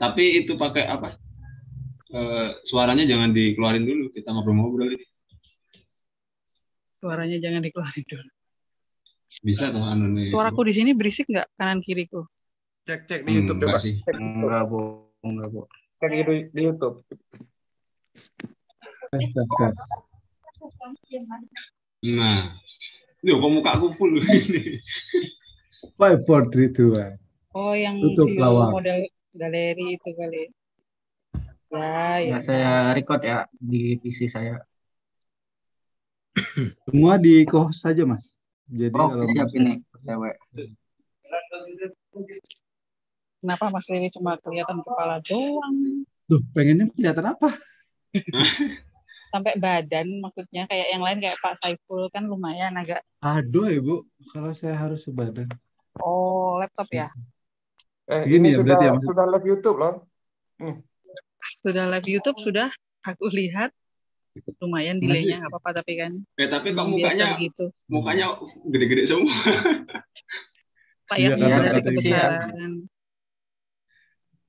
Tapi itu pakai apa? Suaranya jangan dikeluarin dulu. Kita ngobrol-ngobrol ini. Suaranya jangan dikeluarin dulu. Bisa tuh anu nih. Suaraku di sini berisik nggak kanan kiriku? Cek di YouTube coba. Enggak sih. Enggak, Bu. Cek di YouTube. Tes. Nah, loh kok mukaku full ini. 5, 4, 3, 2, 1. Oh, yang Tutup view lawak. model galeri itu kali. Ya. Saya record ya di PC saya. Semua di host saja, Mas. Jadi Kalau siap ini cewek. Kenapa Mas Riri cuma kelihatan kepala doang? Tuh, pengennya kelihatan apa? Sampai badan maksudnya, kayak yang lain kayak Pak Saiful kan lumayan agak. Aduh, Ibu, kalau saya harus sebadan. Oh, laptop ya? Gini Ini ya, berarti ya, Mas? sudah live YouTube loh. Sudah live YouTube, sudah aku lihat. Lumayan delaynya nggak apa-apa tapi kan. Tapi kok gitu. mukanya gede-gede semua. Layaknya Iya, dari kata kebesaran.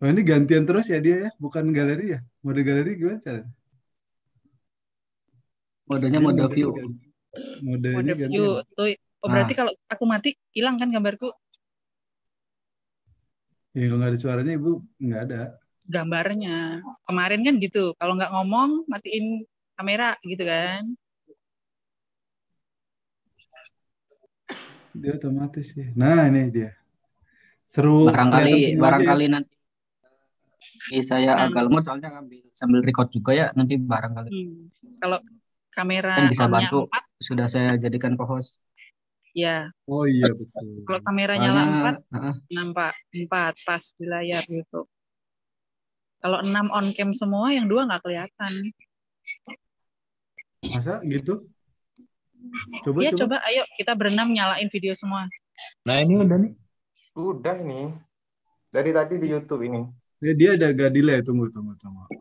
Oh, ini gantian terus ya dia ya, bukan galeri ya? Mode galeri gimana caranya? Modenya mode view. Mode view. Tuh, berarti kalau aku mati hilang kan gambarku? Ya kalau nggak ada suaranya Ibu nggak ada. Gambarnya kemarin kan gitu. Kalau nggak ngomong matiin kamera gitu kan? Dia otomatis sih. Nah ini dia. Seru. Barangkali nanti saya agak lemot soalnya sambil record juga ya nanti barangkali. Kalau kamera kan bisa bantu 4, sudah saya jadikan co-host. Ya. Oh iya betul. Kalau kamera nyala 4, nampak 4 pas di layar YouTube. Kalau 6 on cam semua, yang 2 nggak kelihatan. Masa gitu? Coba, ayo kita berenam nyalain video semua. Nah ini udah nih. Udah nih. Dari tadi di YouTube ini. Dia ada gak delay, tunggu.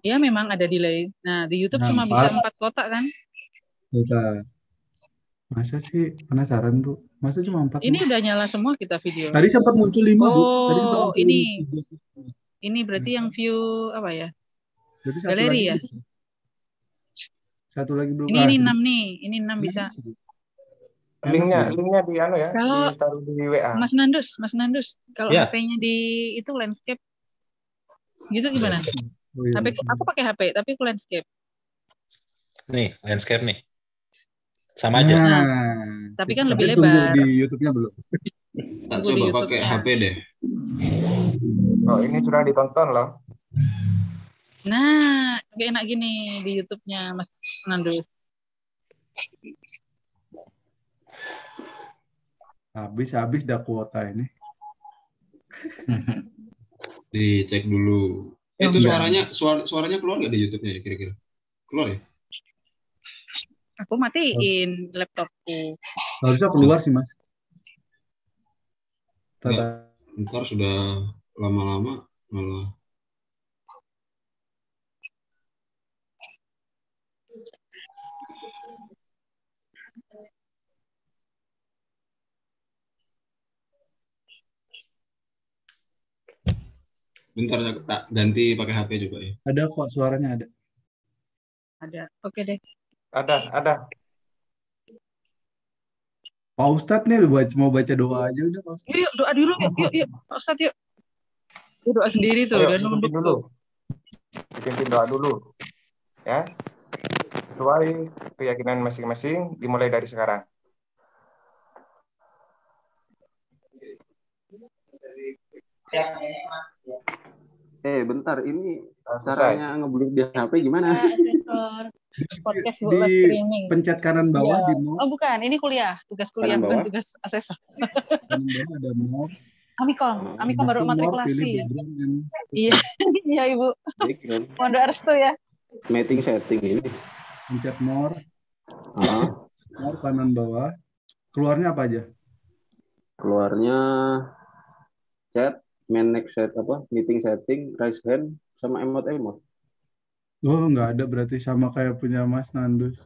Iya memang ada delay. Nah di YouTube cuma bisa 4 kotak kan? Bentar. Masa sih penasaran Bu? Masa cuma 4? Ini udah nyala semua kita video. Tadi sempat muncul 5 Bu. Tadi sempat muncul ini berarti yang view apa ya? Jadi galeri ya? Satu lagi belum. Ini 6 nih. Ini 6 bisa. Linknya di ya. Kalau ditaruh di WA. Mas Nandus, kalau HP-nya di itu landscape gitu gimana? HP aku pakai HP tapi aku landscape. Nih, landscape nih. Sama aja. Tapi kan lebih lebar. Di YouTube-nya belum. Tak coba pakai HP deh. Oh, ini sudah ditonton loh. Nah, kayak enak gini di YouTube-nya Mas Nandus. Habis dah kuota ini. Dicek dulu. Itu suaranya keluar nggak di YouTube-nya ya kira-kira? Keluar ya? Aku matiin laptopku. Harusnya keluar sih Mas. Ntar sudah lama-lama malah. Bentar tak ganti pakai HP juga ya. Ada kok suaranya ada. Ada. Oke deh. Ada. Pak Ustadz nih mau baca doa aja udah Pak Ustadz. Yuk doa dulu yuk Pak Ustadz yuk. Doa sendiri tuh udah nunduk dulu. Pimpin doa dulu. Ya. Sesuai keyakinan masing-masing dimulai dari sekarang. Bentar, ini caranya ngebeli di HP gimana? Podcast di streaming. Pencet kanan bawah di more. Oh bukan, ini kuliah, tugas kuliah bukan tugas asesor. Kanan bawah ada more. Amikom baru matrikulasi ya. Iya Ibu. Mohon restu ya. Meeting setting ini. Pencet more. More kanan bawah. Keluarnya apa aja? Keluarnya chat, manage meeting setting, raise hand, sama emot. Oh, nggak ada berarti sama kayak punya Mas Nandus.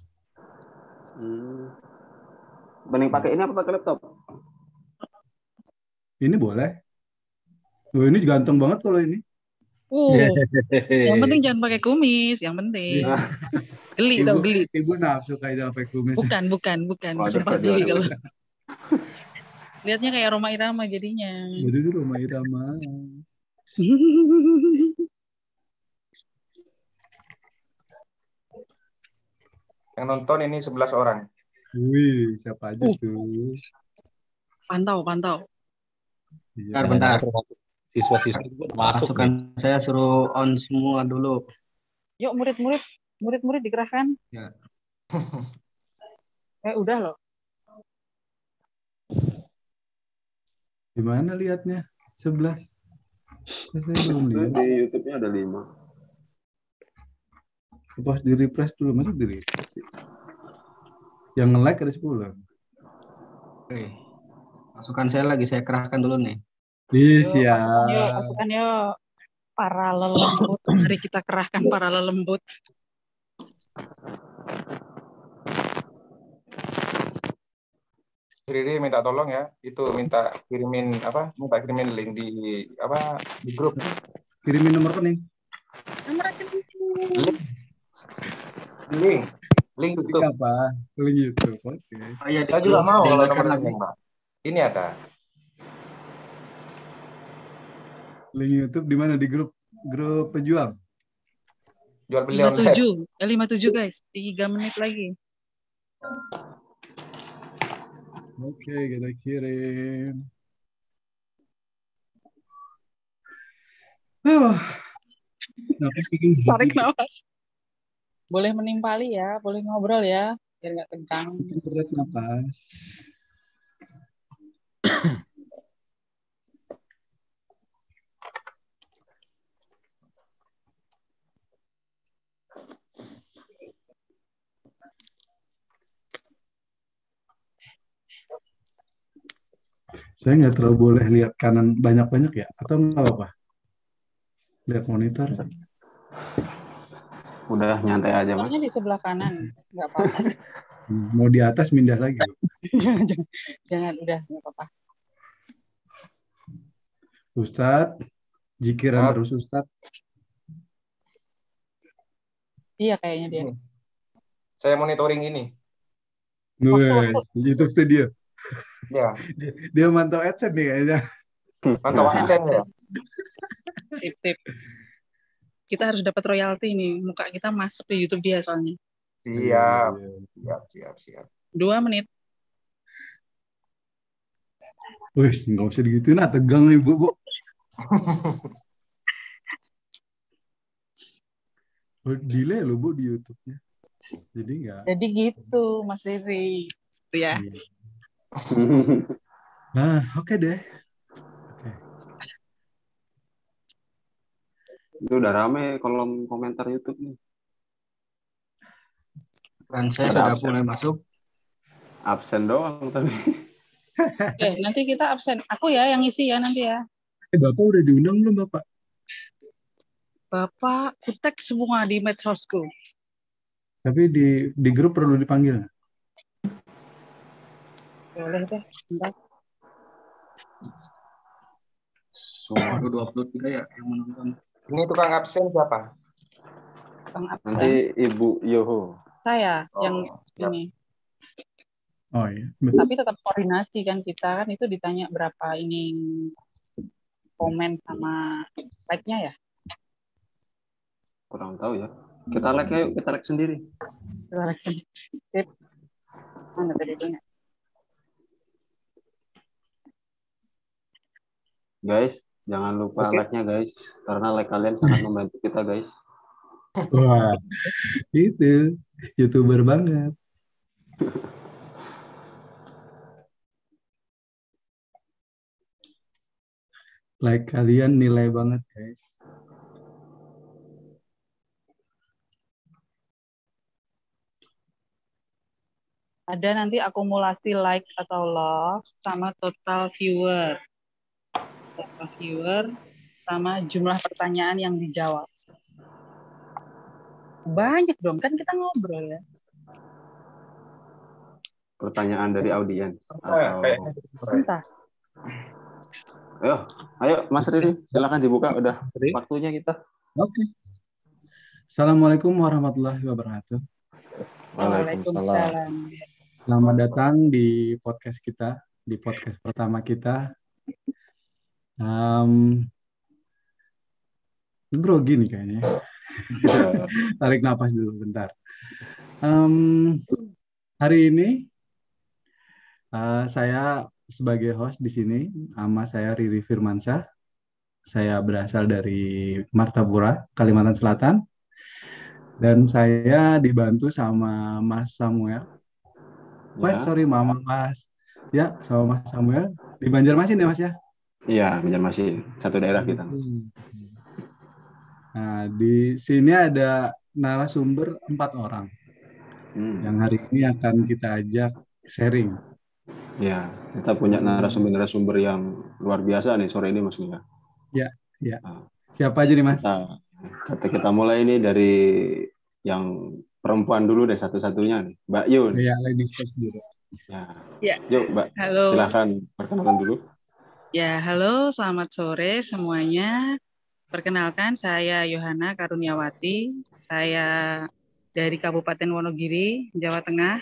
Mending pakai ini apa pakai laptop? Ini boleh. Oh, ini ganteng banget kalau ini. Yang penting jangan pakai kumis, yang penting. Geli tau, geli. Ibu nafsu kayak pakai kumis. Bukan. Waduh, Sumpah waduh, geli waduh. kalau. Lihatnya kayak Rhoma Irama jadinya. Jadi itu Rhoma Irama. Yang nonton ini 11 orang. Wih, siapa aja tuh? Pantau. Bentar. Siswa-siswa juga masuk Pasukan nih. saya suruh on semua dulu. Yuk murid-murid dikerahkan. Ya. Udah loh. Gimana lihatnya? 11. Saya belum Itu lihat. di YouTube-nya ada 5. Pas di refresh dulu, masih di refresh. Yang nge-like ada 10. Oke. Pasukan saya lagi saya kerahkan dulu nih. Siap. Pasukan yuk. Para lelembut. Mari kita kerahkan para lelembut. Riri minta tolong ya, itu minta kirimin link di grup. Kirimin nomor rekening. Link YouTube. Apa? Link YouTube. Oke. Oh, iya, Saya juga mau kalau nomor lagi. rekening, Mbak. Ini ada. Link YouTube di mana? Di grup pejuang. Jual beli online. 57 guys. 3 menit lagi. Oke, kita kirim. Tarik nafas. Boleh menimpali ya, boleh ngobrol ya, biar nggak tegang. Tarik nafas. Saya nggak terlalu boleh lihat kanan banyak-banyak ya, atau nggak apa-apa? Lihat monitor. Udah nyantai aja, Mas. Monitornya di sebelah kanan, nggak apa-apa. Mau di atas pindah lagi. jangan, udah nggak apa-apa. Ustadz, jikiran terus Ustadz. Iya kayaknya dia. Saya monitoring ini. YouTube Studio. Ya. Dia mantau AdSense nih kayaknya. Mantau AdSense ya. Tip. Kita harus dapat royalti nih. Muka kita masuk ke YouTube dia soalnya. Siap. 2 menit. Wih, nggak usah digituin, tegang nih, Bu. Delay loh, Bu, di YouTube-nya. Jadi nggak. Jadi gitu, Mas Riri. Itu ya. Nah, oke deh. Itu udah rame kolom komentar YouTube nih. Dan saya sudah mulai masuk. Absen doang tapi. Nanti kita absen. Aku ya yang isi ya nanti ya. Bapak udah diundang belum, Bapak? Bapak kutek semua di medsosku. Tapi di grup perlu dipanggil. Boleh deh. Bentar. Ada 23 ya yang menonton. Ini tukang absen siapa? Nanti Ibu Yoho. Saya yang ini. Oh iya. Tapi tetap koordinasi kan kita kan itu ditanya berapa ini komen sama like-nya ya. Kurang tahu ya. Kita like yuk, kita like sendiri. Kita like sendiri. Sip. Mana tadi itu? Guys, jangan lupa like-nya guys. Karena like kalian sangat membantu kita guys. Wah, itu YouTuber banget. Like kalian nilai banget guys. Ada nanti akumulasi like atau love sama total viewer. Total viewer sama jumlah pertanyaan yang dijawab. Banyak dong, kan kita ngobrol ya. Pertanyaan dari audiens. Entah. Ayo Mas Riri, silakan dibuka. Udah waktunya kita. Oke. Assalamualaikum warahmatullahi wabarakatuh. Waalaikumsalam. Selamat datang di podcast kita, di podcast pertama kita. Grogi nih kayaknya. Tarik napas dulu bentar. Hari ini saya sebagai host di sini, nama saya Riri Firmansyah. Saya berasal dari Martapura, Kalimantan Selatan. Dan saya dibantu sama Mas Samuel. Mas. Ya, sama Mas Samuel. Di Banjarmasin ya, Mas ya? Iya, Banjarmasin. Satu daerah kita. Nah, di sini ada narasumber 4 orang. Yang hari ini akan kita ajak sharing. Ya, kita punya narasumber yang luar biasa nih sore ini, Mas Mia. Ya. Siapa aja nih, Mas? Kita mulai ini dari yang perempuan dulu deh, satu-satunya nih, Mbak Yun. Ya, ladies first dulu. Ya. Yuk, Mbak. Halo. Silakan perkenalkan dulu. Ya, halo, selamat sore semuanya. Perkenalkan, saya Yohana Karuniawati. Saya dari Kabupaten Wonogiri, Jawa Tengah.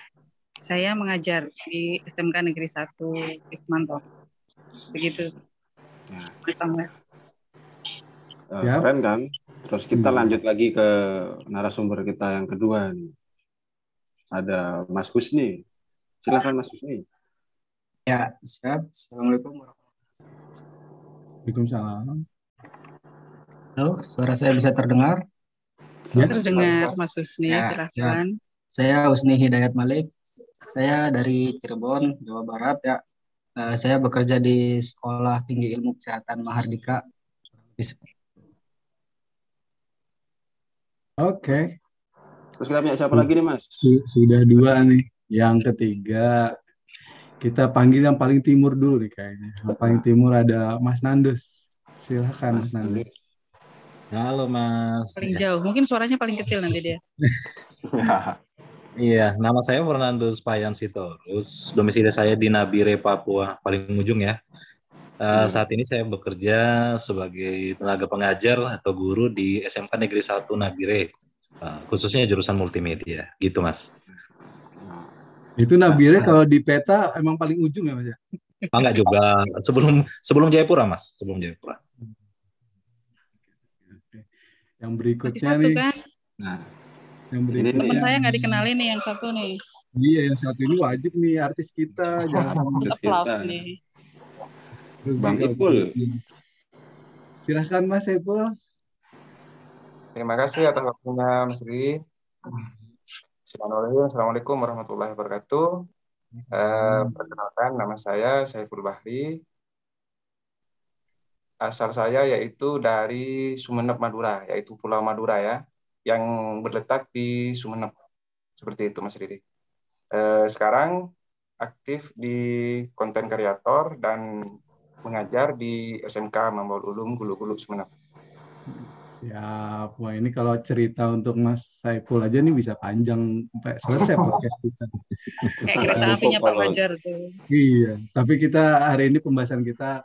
Saya mengajar di SMK Negeri 1 Ismanto. Begitu. Keren kan? Terus kita lanjut lagi ke narasumber kita yang kedua nih. Ada Mas Husni. Silakan Mas Husni. Ya, siap. Assalamualaikum warahmatullahi Waalaikumsalam. Halo, suara saya bisa terdengar? Ya. Terdengar, Mas Husni, silakan. Saya Husni Hidayat Malik. Saya dari Cirebon, Jawa Barat ya. Saya bekerja di Sekolah Tinggi Ilmu Kesehatan Mahardika. Oke. Terus kita punya siapa lagi nih, Mas? Sudah 2 nih. Yang ketiga, kita panggil yang paling timur dulu nih kayaknya. Yang paling timur ada Mas Nandus. Silakan Mas Nandus. Halo Mas. Paling jauh, mungkin suaranya paling kecil nanti dia. Iya, nama saya Fernando Payan Sitorus. Domisili saya di Nabire, Papua, paling ujung ya. Saat ini saya bekerja sebagai tenaga pengajar atau guru di SMK Negeri 1 Nabire, khususnya jurusan multimedia, gitu Mas. Itu Nabire kalau di peta emang paling ujung ya Mas ya? Enggak juga, sebelum Jayapura Mas, sebelum Jayapura. Yang berikutnya nih. Kan? Nah, yang berikutnya. Teman saya nggak dikenalin nih yang satu nih. Iya, yang satu ini wajib nih artis kita. Jangan applause nih. Bang Ipul. Silahkan Mas Ipul. Terima kasih atas waktunya Mas Riri. Assalamualaikum warahmatullahi wabarakatuh. Perkenalkan, nama saya Saiful Bahri. Asal saya yaitu dari Sumeneb, Madura, yaitu Pulau Madura ya, yang berletak di Sumeneb. Seperti itu Mas Riri. Sekarang aktif di konten kreator dan mengajar di SMK Mambaul Ulum Gulu-Gulu Sumeneb. Ya, wah ini kalau cerita untuk Mas Saiful aja nih bisa panjang sampai selesai podcast kita. Kayak kereta apinya Pak Fajar tuh. Iya, tapi kita hari ini pembahasan kita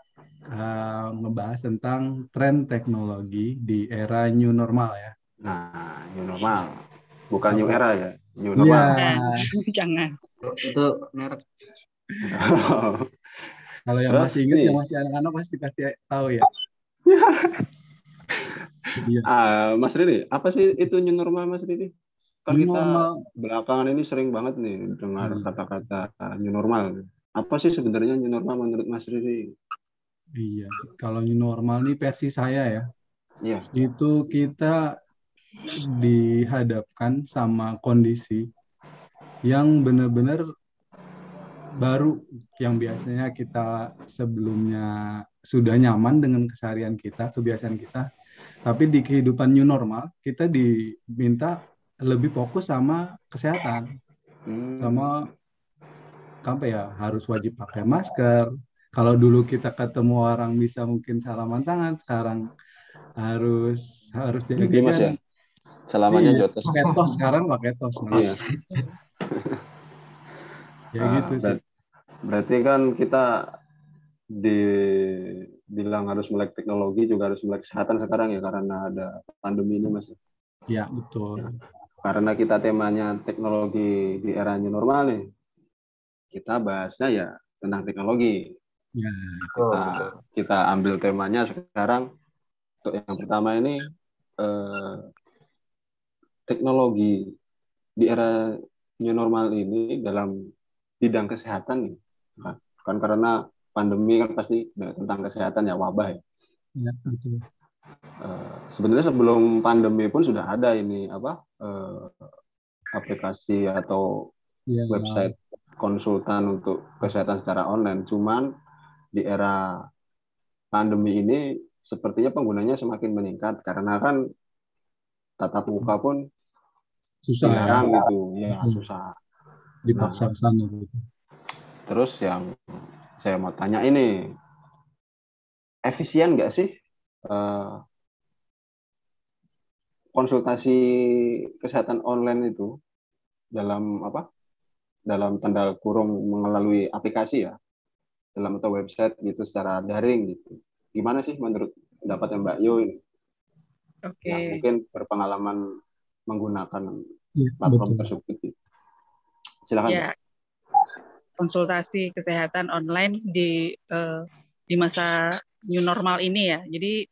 ngebahas tentang tren teknologi di era new normal ya. Nah, new normal. Bukan new era ya, new normal. Ya. Jangan. Itu merek. Kalau yang masih ingat, yang masih anak-anak pasti tahu ya. Mas Riri, apa sih itu new normal Mas Riri? Kan kita belakangan ini sering banget nih dengar kata-kata new normal. Apa sih sebenarnya new normal menurut Mas Riri? Iya, kalau new normal nih versi saya ya. Iya. Itu kita dihadapkan sama kondisi yang benar-benar baru, yang biasanya kita sebelumnya sudah nyaman dengan keseharian kita, kebiasaan kita, tapi di kehidupan new normal kita diminta lebih fokus sama kesehatan, sama apa ya, harus wajib pakai masker. Kalau dulu kita ketemu orang bisa mungkin salaman tangan, sekarang harus jaga jarak. Salamannya jotos. Pakai tos sekarang, pakai tos. Ya gitu sih. Berarti kan kita bilang harus melek teknologi juga harus melek kesehatan sekarang ya karena ada pandemi ini Mas. Ya, betul. Karena kita temanya teknologi di era new normal nih, kita bahasnya ya tentang teknologi. Ya. Kita ambil temanya sekarang. Untuk yang pertama ini teknologi di era new normal ini dalam bidang kesehatan nih. Kan karena pandemi kan pasti tentang kesehatan ya, wabah ya. Ya, betul. Sebenarnya sebelum pandemi pun sudah ada ini aplikasi atau website konsultan untuk kesehatan secara online. Cuman di era pandemi ini sepertinya penggunanya semakin meningkat karena kan tatap muka pun susah dilarang ya. gitu, ya susah. Dipaksakan gitu. Terus yang saya mau tanya ini, efisien nggak sih konsultasi kesehatan online itu dalam dalam tanda kurung melalui aplikasi ya, dalam atau website gitu secara daring gitu. Gimana sih menurut pendapatnya Mbak Yo ini? Yang mungkin berpengalaman menggunakan platform tersebut. Silakan. Ya, konsultasi kesehatan online di masa new normal ini ya. Jadi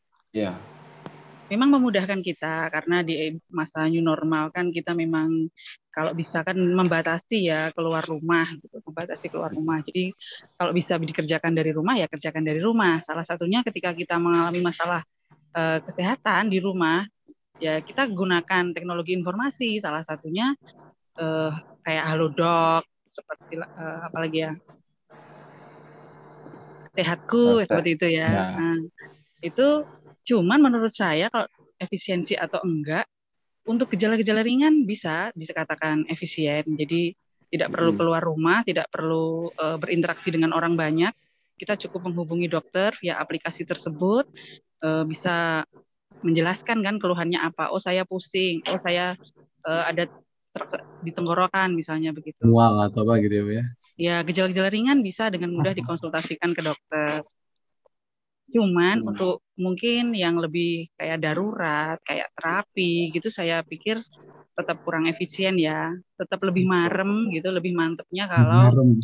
memang memudahkan kita karena di masa new normal kan kita memang kalau bisa kan membatasi ya keluar rumah gitu, membatasi keluar rumah. Jadi kalau bisa dikerjakan dari rumah ya kerjakan dari rumah. Salah satunya ketika kita mengalami masalah kesehatan di rumah ya kita gunakan teknologi informasi. Salah satunya kayak Halodoc seperti apalagi ya Sehatku seperti itu ya. Nah, itu cuman menurut saya kalau efisiensi atau enggak untuk gejala-gejala ringan bisa dikatakan efisien. Jadi tidak perlu keluar rumah, tidak perlu berinteraksi dengan orang banyak. Kita cukup menghubungi dokter via aplikasi tersebut, bisa menjelaskan kan keluhannya apa. Oh saya pusing, oh saya ada di tenggorokan misalnya begitu. Mual atau apa gitu ya? Ya gejala-gejala ringan bisa dengan mudah dikonsultasikan ke dokter. Cuman untuk mungkin yang lebih kayak darurat, kayak terapi gitu saya pikir tetap kurang efisien ya. Tetap lebih marem gitu, lebih mantepnya kalau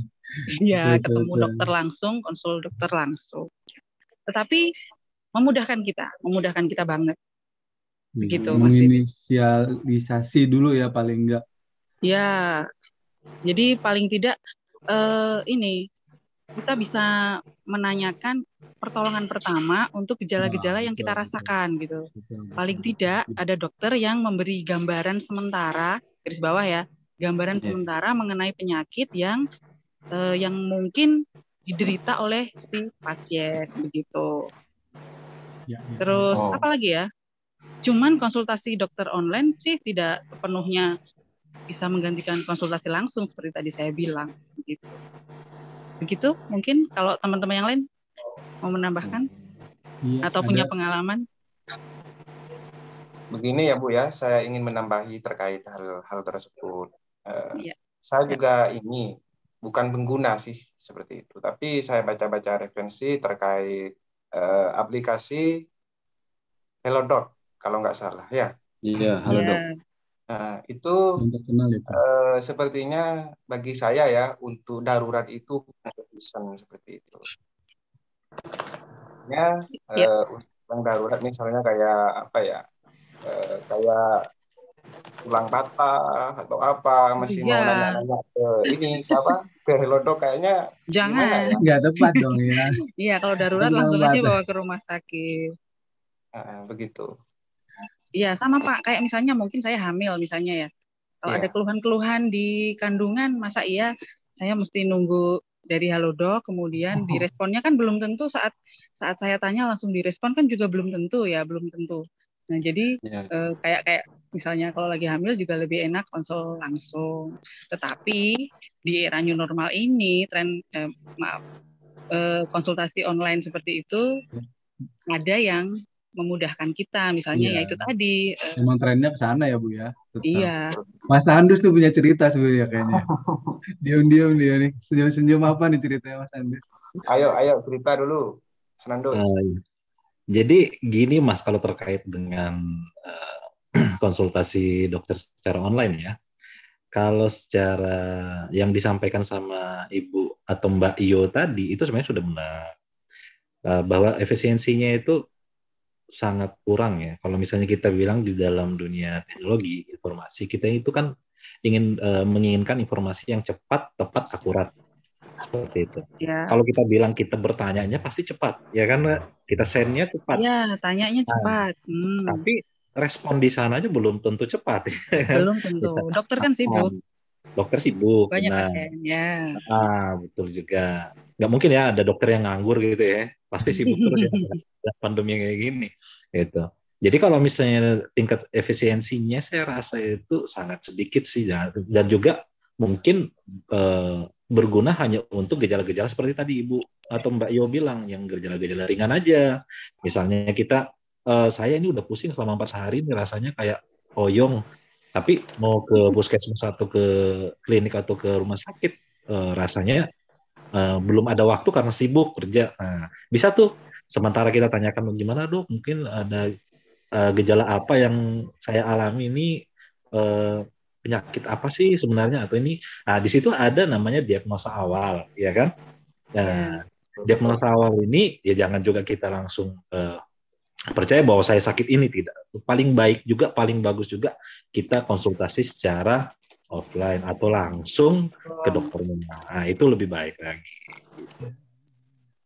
ya ketemu dokter langsung, konsul dokter langsung. Tetapi memudahkan kita banget. Begitu Mas. Menginisialisasi dulu ya paling enggak. Ya. Jadi paling tidak ini kita bisa menanyakan pertolongan pertama untuk gejala-gejala yang kita rasakan gitu. Paling tidak ada dokter yang memberi gambaran sementara, garis bawah ya, gambaran sementara mengenai penyakit yang mungkin diderita oleh si pasien begitu. Terus apa lagi ya? Cuman konsultasi dokter online sih tidak sepenuhnya bisa menggantikan konsultasi langsung seperti tadi saya bilang gitu. Begitu mungkin kalau teman-teman yang lain mau menambahkan atau punya pengalaman. Begini ya Bu ya, saya ingin menambahi terkait hal tersebut. Saya juga ini bukan pengguna sih seperti itu, tapi saya baca-baca referensi terkait aplikasi Halodoc kalau nggak salah ya. Iya, Halodoc. Nah, itu sepertinya bagi saya ya untuk darurat itu bisa seperti itu. Untuk yang darurat misalnya kayak apa ya, kayak tulang patah atau apa, masih mau nanya-nanya ke ini ke Halodoc kayaknya jangan ya? Nggak tepat dong ya. Iya kalau darurat langsung aja bawa ke rumah sakit. Begitu. Iya sama Pak, kayak misalnya mungkin saya hamil misalnya ya. Kalau ada keluhan-keluhan di kandungan, masa iya saya mesti nunggu dari Halodoc, kemudian diresponnya kan belum tentu saat saya tanya langsung direspon kan juga belum tentu ya, belum tentu. Nah jadi kayak misalnya kalau lagi hamil juga lebih enak konsul langsung. Tetapi di era new normal ini konsultasi online seperti itu ada yang memudahkan kita, misalnya ya itu tadi. Emang trennya ke sana ya Bu ya? Tetap. Iya. Mas Andus tuh punya cerita sebenarnya kayaknya. Diam-diam dia nih, senyum-senyum apa nih ceritanya Mas Andus? Ayo cerita dulu. Senandos. Jadi gini Mas, kalau terkait dengan konsultasi dokter secara online ya, kalau secara yang disampaikan sama Ibu atau Mbak Iyo tadi itu sebenarnya sudah benar, bahwa efisiensinya itu sangat kurang ya. Kalau misalnya kita bilang di dalam dunia teknologi informasi, kita itu kan menginginkan informasi yang cepat, tepat, akurat. Seperti itu. Ya. Kalau kita bilang kita bertanya-nya pasti cepat, ya kan kita send-nya cepat. Ya, tanyanya cepat. Tapi respon di sana aja belum tentu cepat. Belum tentu. Dokter kan sibuk. Dokter sibuk. Banyak nah, ya. Betul juga. Nggak mungkin ya ada dokter yang nganggur gitu ya. Pasti sibuk terus ya. Pandemi kayak gini. Gitu. Jadi kalau misalnya tingkat efisiensinya saya rasa itu sangat sedikit sih. Dan juga mungkin berguna hanya untuk gejala-gejala seperti tadi Ibu atau Mbak Yo bilang, yang gejala-gejala ringan aja. Misalnya saya ini udah pusing selama 4 hari, ini rasanya kayak oyong, tapi mau ke puskesmas atau ke klinik atau ke rumah sakit, rasanya belum ada waktu karena sibuk kerja. Nah, bisa tuh sementara kita tanyakan gimana Dok, mungkin ada gejala apa yang saya alami ini, penyakit apa sih sebenarnya, atau ini, di situ ada namanya diagnosa awal, ya kan? Nah, diagnosa awal ini ya jangan juga kita langsung percaya bahwa saya sakit ini, tidak. Paling baik juga, paling bagus juga kita konsultasi secara offline atau langsung ke dokternya. Nah, itu lebih baik lagi.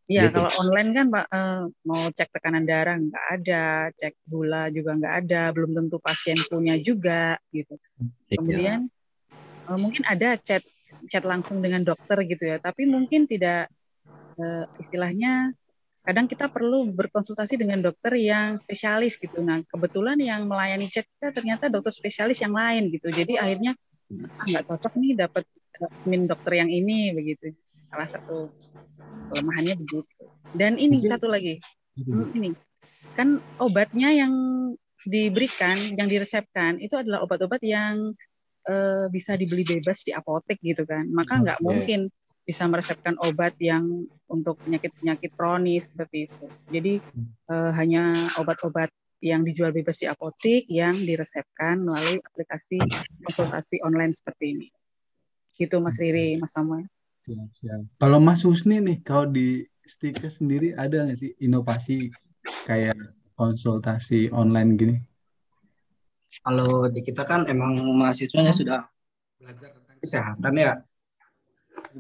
Iya, gitu. Kalau online kan Pak, mau cek tekanan darah nggak ada, cek gula juga nggak ada, belum tentu pasien punya juga, gitu. Kemudian mungkin ada chat langsung dengan dokter gitu ya, tapi mungkin tidak, istilahnya kadang kita perlu berkonsultasi dengan dokter yang spesialis gitu. Nah, kebetulan yang melayani chat kita ternyata dokter spesialis yang lain gitu. Jadi akhirnya nggak cocok nih dapat dokter yang ini begitu. Salah satu kelemahannya begitu. Dan ini satu lagi, ini kan obatnya yang diberikan, yang diresepkan itu adalah obat-obat yang bisa dibeli bebas di apotek gitu kan. Maka nggak mungkin bisa meresepkan obat yang untuk penyakit-penyakit kronis seperti itu. Jadi hanya obat-obat yang dijual bebas di apotek yang diresepkan melalui aplikasi konsultasi online seperti ini. Gitu Mas Riri, Mas Samuel. Siap. Kalau Mas Husni nih, kalau di Stikes sendiri ada nggak sih inovasi kayak konsultasi online gini? Kalau di kita kan emang mahasiswanya sudah belajar tentang kesehatan ya.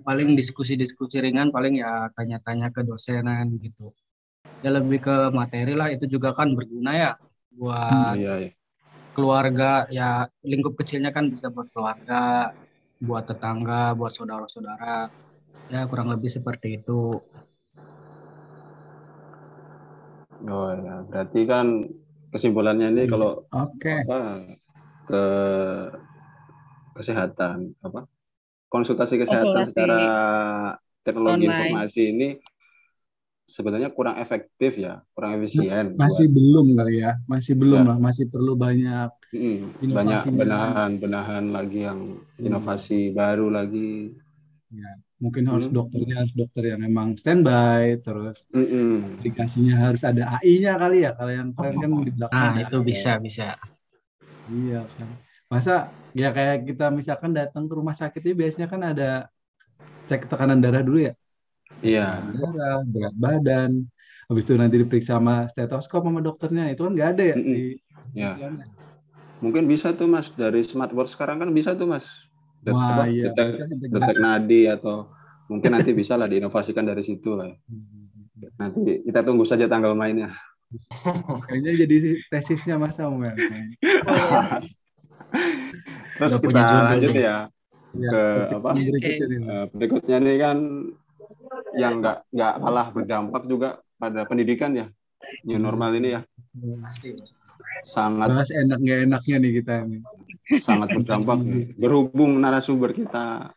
Paling diskusi-diskusi ringan, paling ya tanya-tanya ke dosenan gitu. Ya lebih ke materi lah, itu juga kan berguna ya buat keluarga, ya lingkup kecilnya kan bisa buat keluarga, buat tetangga, buat saudara-saudara. Ya kurang lebih seperti itu. Oh ya, berarti kan kesimpulannya ini kalau ke kesehatan konsultasi kesehatan secara teknologi online, informasi ini sebenarnya kurang efektif ya, kurang efisien. Masih belum kali ya, masih belum lah, masih perlu banyak benahan lagi yang inovasi baru lagi. Ya, mungkin harus dokternya harus dokter yang memang standby, terus aplikasinya harus ada AI-nya kali ya, kalau yang keren kan di belakang. Itu bisa. Iya kan. Masa ya kayak kita misalkan datang ke rumah sakit ini biasanya kan ada cek tekanan darah dulu ya. Iya. Darah, berat badan, habis itu nanti diperiksa sama stetoskop sama dokternya, itu kan nggak ada ya di Mungkin bisa tuh Mas, dari smartwatch sekarang kan bisa tuh Mas. Detek nadi, atau mungkin nanti bisa lah diinovasikan dari situ lah. Nanti kita tunggu saja tanggal mainnya. Kayaknya jadi tesisnya Mas Samuel. Terus kita lanjut ya ke berikutnya nih kan, yang nggak kalah berdampak juga pada pendidikan ya, new normal ini ya. Sangat bahas enak nggak enaknya nih kita ini. Sangat berdampak nih. Berhubung narasumber kita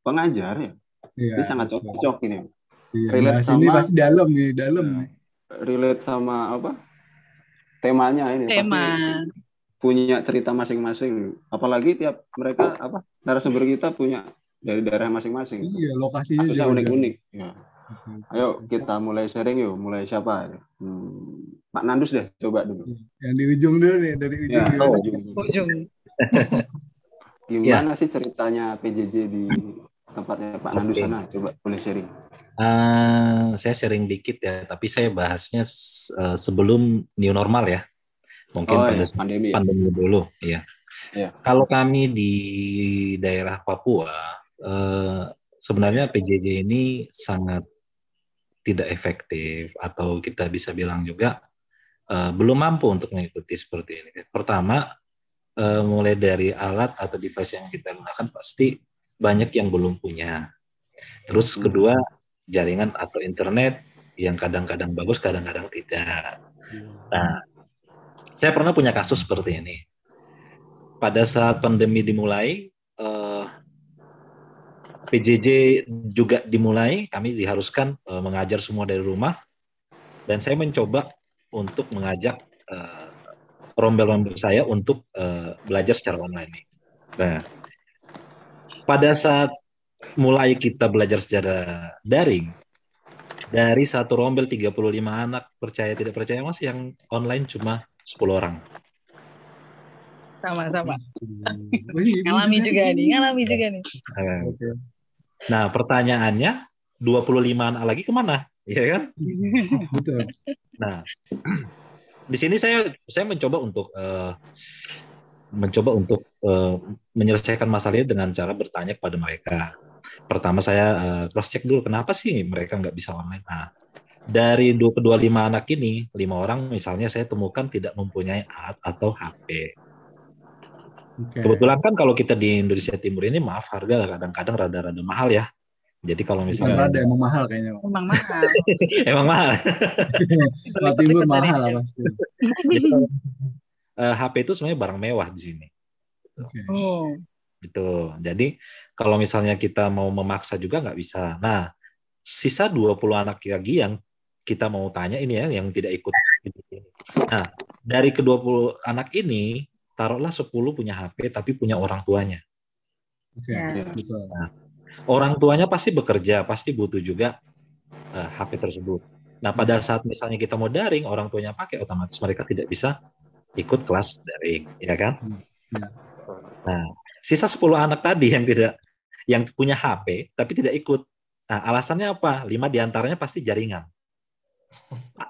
pengajar ya, ini sangat cocok ini. Relate sama ini pasti dalam nih. Relate sama temanya ini. Tema. Pasti punya cerita masing-masing. Apalagi tiap mereka narasumber kita punya dari daerah masing-masing. Iya, lokasinya juga unik-unik. Ya. Ayo kita mulai sharing yuk. Mulai siapa? Pak Nandus deh, coba dulu. Yang di ujung dulu nih, dari ujung Ya, gimana? Ujung. Gimana sih ceritanya PJJ di tempatnya Pak Nandus Oke. sana? Coba boleh sharing. Saya sharing dikit ya, tapi saya bahasnya sebelum new normal ya. Mungkin Oh pada ya, pandemi ya. pandemi dulu, ya. Ya. Kalau kami di daerah Papua, sebenarnya PJJ ini sangat tidak efektif, atau kita bisa bilang juga belum mampu untuk mengikuti seperti ini. Pertama, mulai dari alat atau device yang kita gunakan pasti banyak yang belum punya. Terus kedua, jaringan atau internet yang kadang-kadang bagus, kadang-kadang tidak. Nah, saya pernah punya kasus seperti ini. Pada saat pandemi dimulai, PJJ juga dimulai, kami diharuskan mengajar semua dari rumah, dan saya mencoba untuk mengajak rombel-rombel saya untuk belajar secara online. Nah, pada saat mulai kita belajar secara daring, dari satu rombel 35 anak, percaya tidak percaya Mas, yang online cuma 10 orang. Sama-sama. Ngalami juga nih. Nah, pertanyaannya 25 anak lagi kemana? Iya kan? Betul. Nah, di sini saya mencoba untuk menyelesaikan masalahnya dengan cara bertanya kepada mereka. Pertama saya cross check dulu kenapa sih mereka nggak bisa online. Nah, dari 25 anak ini, 5 orang misalnya saya temukan tidak mempunyai alat atau HP. Okay. Kebetulan kan kalau kita di Indonesia Timur ini, maaf, harga kadang-kadang rada-rada mahal ya. Jadi kalau misalnya ada emang mahal kayaknya. Emang mahal. Emang mahal. Kalau Timur mahal lah pasti. HP itu sebenarnya barang mewah di sini. Okay. Oh. Gitu. Jadi kalau misalnya kita mau memaksa juga nggak bisa. Nah, sisa 20 anak lagi yang kita mau tanya ini ya, yang tidak ikut. Nah, dari ke-20 anak ini, taruhlah 10 punya HP tapi punya orang tuanya. Okay. Ya. Nah, orang tuanya pasti bekerja, pasti butuh juga HP tersebut. Nah, pada saat misalnya kita mau daring, orang tuanya pakai, otomatis mereka tidak bisa ikut kelas daring, ya kan? Nah, sisa 10 anak tadi yang punya HP tapi tidak ikut. Nah, alasannya apa? 5 diantaranya pasti jaringan.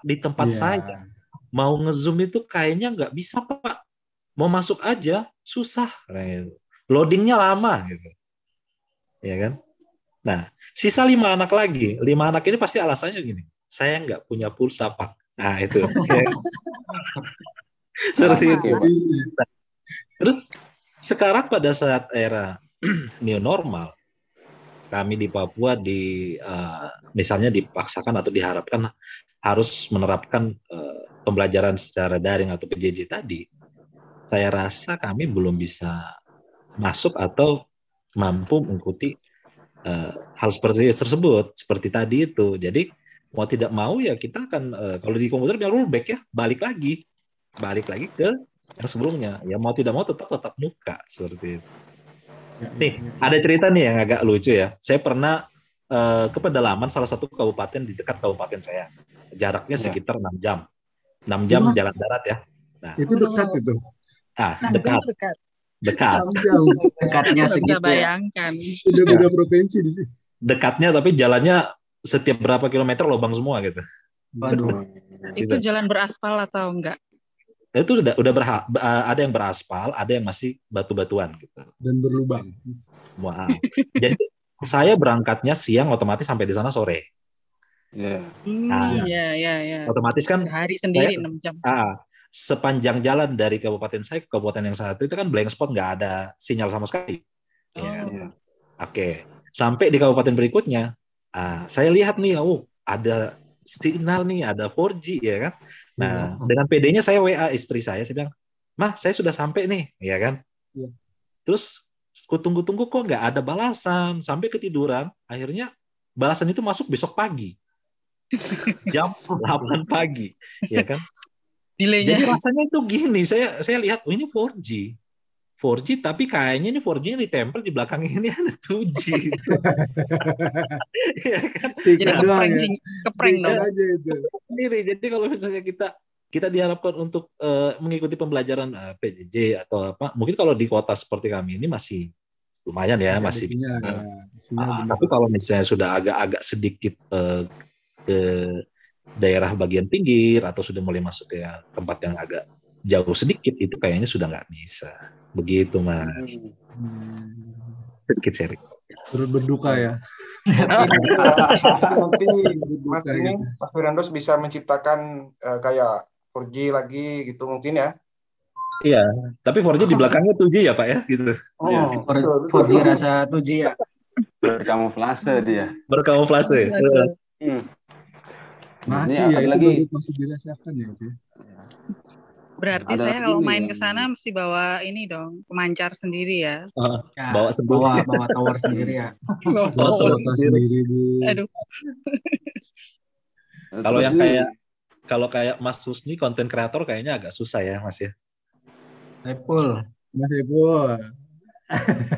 Di tempat saya mau nge-zoom itu kayaknya nggak bisa, Pak. Mau masuk aja susah, loadingnya lama gitu, ya kan? Nah, sisa 5 anak lagi. 5 anak ini pasti alasannya gini, saya nggak punya pulsa, Pak. Nah, itu. Seperti itu. Terus sekarang pada saat era new normal, kami di Papua misalnya dipaksakan atau diharapkan harus menerapkan pembelajaran secara daring atau PJJ tadi. Saya rasa kami belum bisa masuk atau mampu mengikuti hal seperti tersebut, seperti tadi itu. Jadi mau tidak mau ya kita akan kalau di komputer biar rollback ya, balik lagi ke yang sebelumnya. Ya mau tidak mau tetap muka seperti itu. Nih ada cerita nih yang agak lucu ya. Saya pernah ke pedalaman salah satu kabupaten di dekat kabupaten saya. Jaraknya sekitar 6 jam. 6 jam jalan darat ya. Nah, itu dekat itu. Dekat. Dekatnya segitu. Bisa bayangkan. Udah beda provinsi di sini. Dekatnya tapi jalannya setiap berapa kilometer lubang semua gitu. Waduh. Itu jalan beraspal atau enggak? Itu udah ada yang beraspal, ada yang masih batu-batuan gitu. Dan berlubang. Wow. Jadi saya berangkatnya siang, otomatis sampai di sana sore. Iya. Otomatis kan sehari sendiri 6 jam. Sepanjang jalan dari kabupaten saya ke kabupaten yang satu itu kan blank spot, nggak ada sinyal sama sekali. Oke. Sampai di kabupaten berikutnya, saya lihat nih, ada signal nih, ada 4G ya kan. Nah, dengan PD-nya saya WA istri saya bilang, "Mah, saya sudah sampai nih," ya kan. Terus ku tunggu-tunggu kok nggak ada balasan, sampai ketiduran. Akhirnya balasan itu masuk besok pagi. Jam 8 pagi, ya kan? Delaynya. Jadi rasanya itu gini, saya lihat, ini 4G. 4G tapi kayaknya ini 4G ditempel di belakang ini ada 2G. Ya kan? Jadi Stiker doang keprank ya. sih, keprank Stiker dong. aja itu. Sendiri. Jadi kalau misalnya kita diharapkan untuk mengikuti pembelajaran PJJ atau apa, mungkin kalau di kota seperti kami ini masih lumayan ya, Masih ada masih sinyal bisa. ya. Sinyal benar. Tapi kalau misalnya sudah agak-agak sedikit ke daerah bagian pinggir atau sudah mulai masuk ke tempat yang agak jauh sedikit, itu kayaknya sudah nggak bisa. Begitu, Mas. Sedikit sharing. Turut berduka ya. Nanti Mas Berduka ini gitu. Mas Firandos bisa menciptakan kayak 4G lagi gitu mungkin ya. Iya, tapi 4G di belakangnya 2G ya Pak ya, gitu. Oh, 4G rasa 2G ya. Berkamuflase dia. Berkamuflase. Masih Ini ya, ada itu lagi. baru masih dirasakan ya itu. Berarti Ada saya lagi kalau nih main yang- ke sana mesti bawa ini dong, pemancar sendiri ya. Ya, Bawa sendiri. bawa tower sendiri ya. Bawa Bawa tower. tower Kota sendiri Bu. Aduh, Kalau Terus yang ini, kalau kayak Mas Husni konten kreator kayaknya agak susah ya Mas ya. Saiful. Mas Ipul.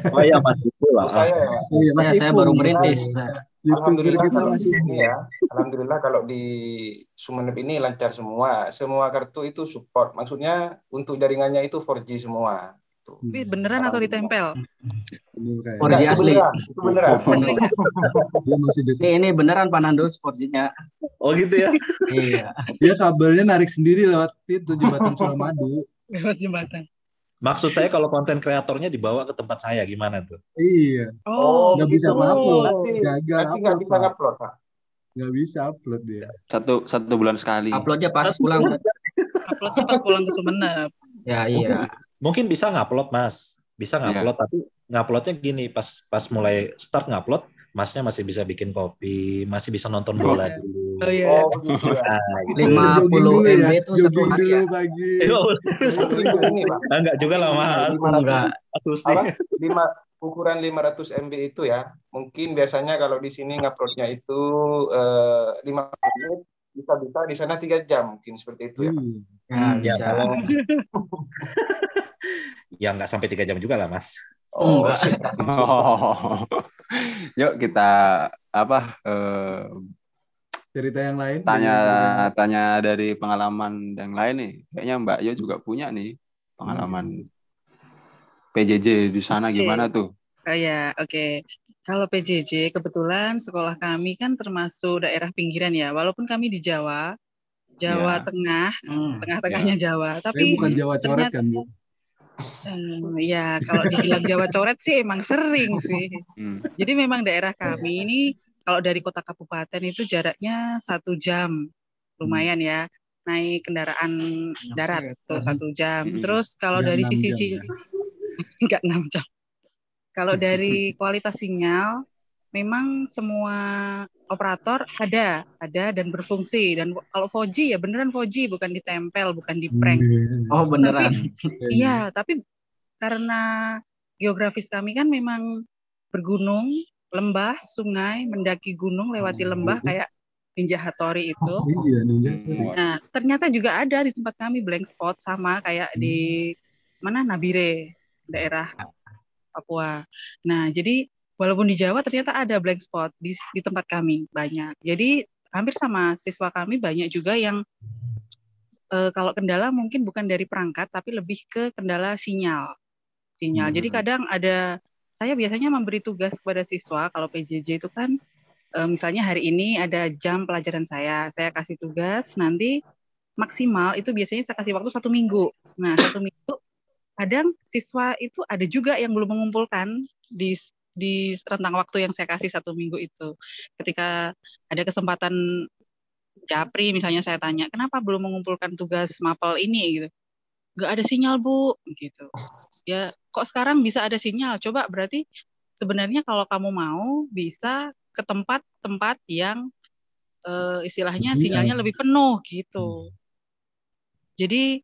Oh iya Mas itu lah. saya ya. Iya, Mas Ya, saya Ipul. baru merintis. YouTuber Alhamdulillah kita kalau Mas di Ipul. sini ya, alhamdulillah kalau di Sumeneb ini lancar semua kartu itu support. Maksudnya untuk jaringannya itu 4G semua. tapi beneran atau ditempel? Bener kayak. 4G Itu asli. beneran, itu beneran. Beneran. Dia masih dekat. Ini beneran Pak Nando 4G-nya. Oh gitu ya. Iya. Dia kabelnya narik sendiri lewat itu jembatan Suramadu. Lewat jembatan. Maksud saya kalau konten kreatornya dibawa ke tempat saya gimana tuh? Iya. Oh, Nggak bisa begitu. upload. Nanti Gagal nggak upload, bisa Pak. ngupload, Pak. Nggak bisa upload dia. satu bulan sekali. Uploadnya pas pulang. Uploadnya pas pulang ke Sumeneb. Ya, iya. Mungkin bisa ngupload Mas. Bisa ngupload tapi nguploadnya gini pas mulai start ngupload Masnya masih bisa bikin kopi, masih bisa nonton bola dulu. Oh iya. Oh, begitu ya. Nah, gitu. 50 MB itu satu Jogging hari dulu ya. pagi. Satu Itu ini, Pak. enggak juga lah Mas. 500 Enggak. Mas Husni. apa? Ukuran 500 MB itu ya. Mungkin biasanya kalau di sini nguploadnya itu 5 menit, bisa di sana 3 jam mungkin seperti itu ya. Ya, bisa. kalau- Ya nggak sampai 3 jam juga lah Mas. Oh, Enggak. Oh. Yuk kita Cerita yang lain. tanya dari pengalaman yang lain nih. Kayaknya Mbak Yo juga punya nih pengalaman PJJ di sana gimana tuh? Oh ya, oke. Kalau PJJ kebetulan sekolah kami kan termasuk daerah pinggiran ya. Walaupun kami di Jawa Ya. Tengah, tengah-tengahnya Jawa. Tapi Tapi bukan Jawa coret ternyata- kan, Bu? ya kalau dibilang Jawa coret sih emang sering sih. Jadi memang daerah kami ini kalau dari kota kabupaten itu jaraknya 1 jam, lumayan ya. Naik kendaraan darat tuh 1 jam. Terus kalau Nggak dari 6 sisi jam, ya? enggak 6 jam. Kalau dari kualitas sinyal, memang semua operator ada dan berfungsi. Dan kalau 4G ya beneran 4G, bukan ditempel, bukan di prank. Oh, beneran. Iya, tapi karena geografis kami kan memang bergunung, lembah, sungai, mendaki gunung, lewati lembah kayak Ninja Hattori itu. Iya, Ninja. Nah, ternyata juga ada di tempat kami blank spot sama kayak di mana Nabire, daerah Papua. Nah, jadi walaupun di Jawa ternyata ada blank spot di tempat kami banyak. Jadi hampir sama siswa kami banyak juga yang kalau kendala mungkin bukan dari perangkat tapi lebih ke kendala sinyal. Jadi kadang saya biasanya memberi tugas kepada siswa kalau PJJ itu kan misalnya hari ini ada jam pelajaran saya kasih tugas, nanti maksimal itu biasanya saya kasih waktu 1 minggu. Nah, 1 minggu kadang siswa itu ada juga yang belum mengumpulkan di rentang waktu yang saya kasih 1 minggu itu. Ketika ada kesempatan Japri misalnya saya tanya, kenapa belum mengumpulkan tugas mapel ini gitu? Nggak ada sinyal Bu, gitu. Ya kok sekarang bisa ada sinyal? Coba berarti sebenarnya kalau kamu mau bisa ke tempat-tempat yang istilahnya sinyalnya lebih penuh gitu. Jadi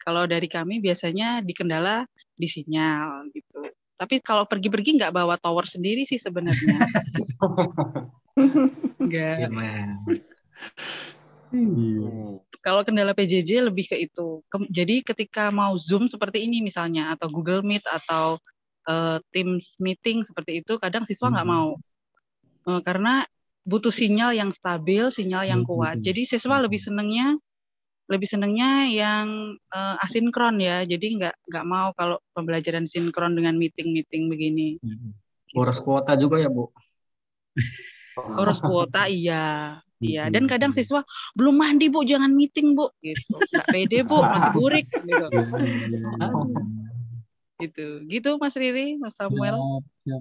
kalau dari kami biasanya dikendala di sinyal gitu. Tapi kalau pergi-pergi nggak bawa tower sendiri sih sebenarnya. Nggak. Kalau kendala PJJ lebih ke itu. Jadi ketika mau Zoom seperti ini misalnya, atau Google Meet, atau Teams meeting seperti itu, kadang siswa nggak mau. Karena butuh sinyal yang stabil, sinyal yang kuat. Jadi siswa lebih senangnya yang asinkron ya. Jadi nggak mau kalau pembelajaran sinkron dengan meeting begini. Boros kuota juga ya, Bu? Boros kuota, iya. Iya, dan kadang siswa belum mandi, Bu, jangan meeting, Bu. Gitu. Nggak pede, Bu, masih burik gitu. Gitu Mas Riri, Mas Samuel. Siap.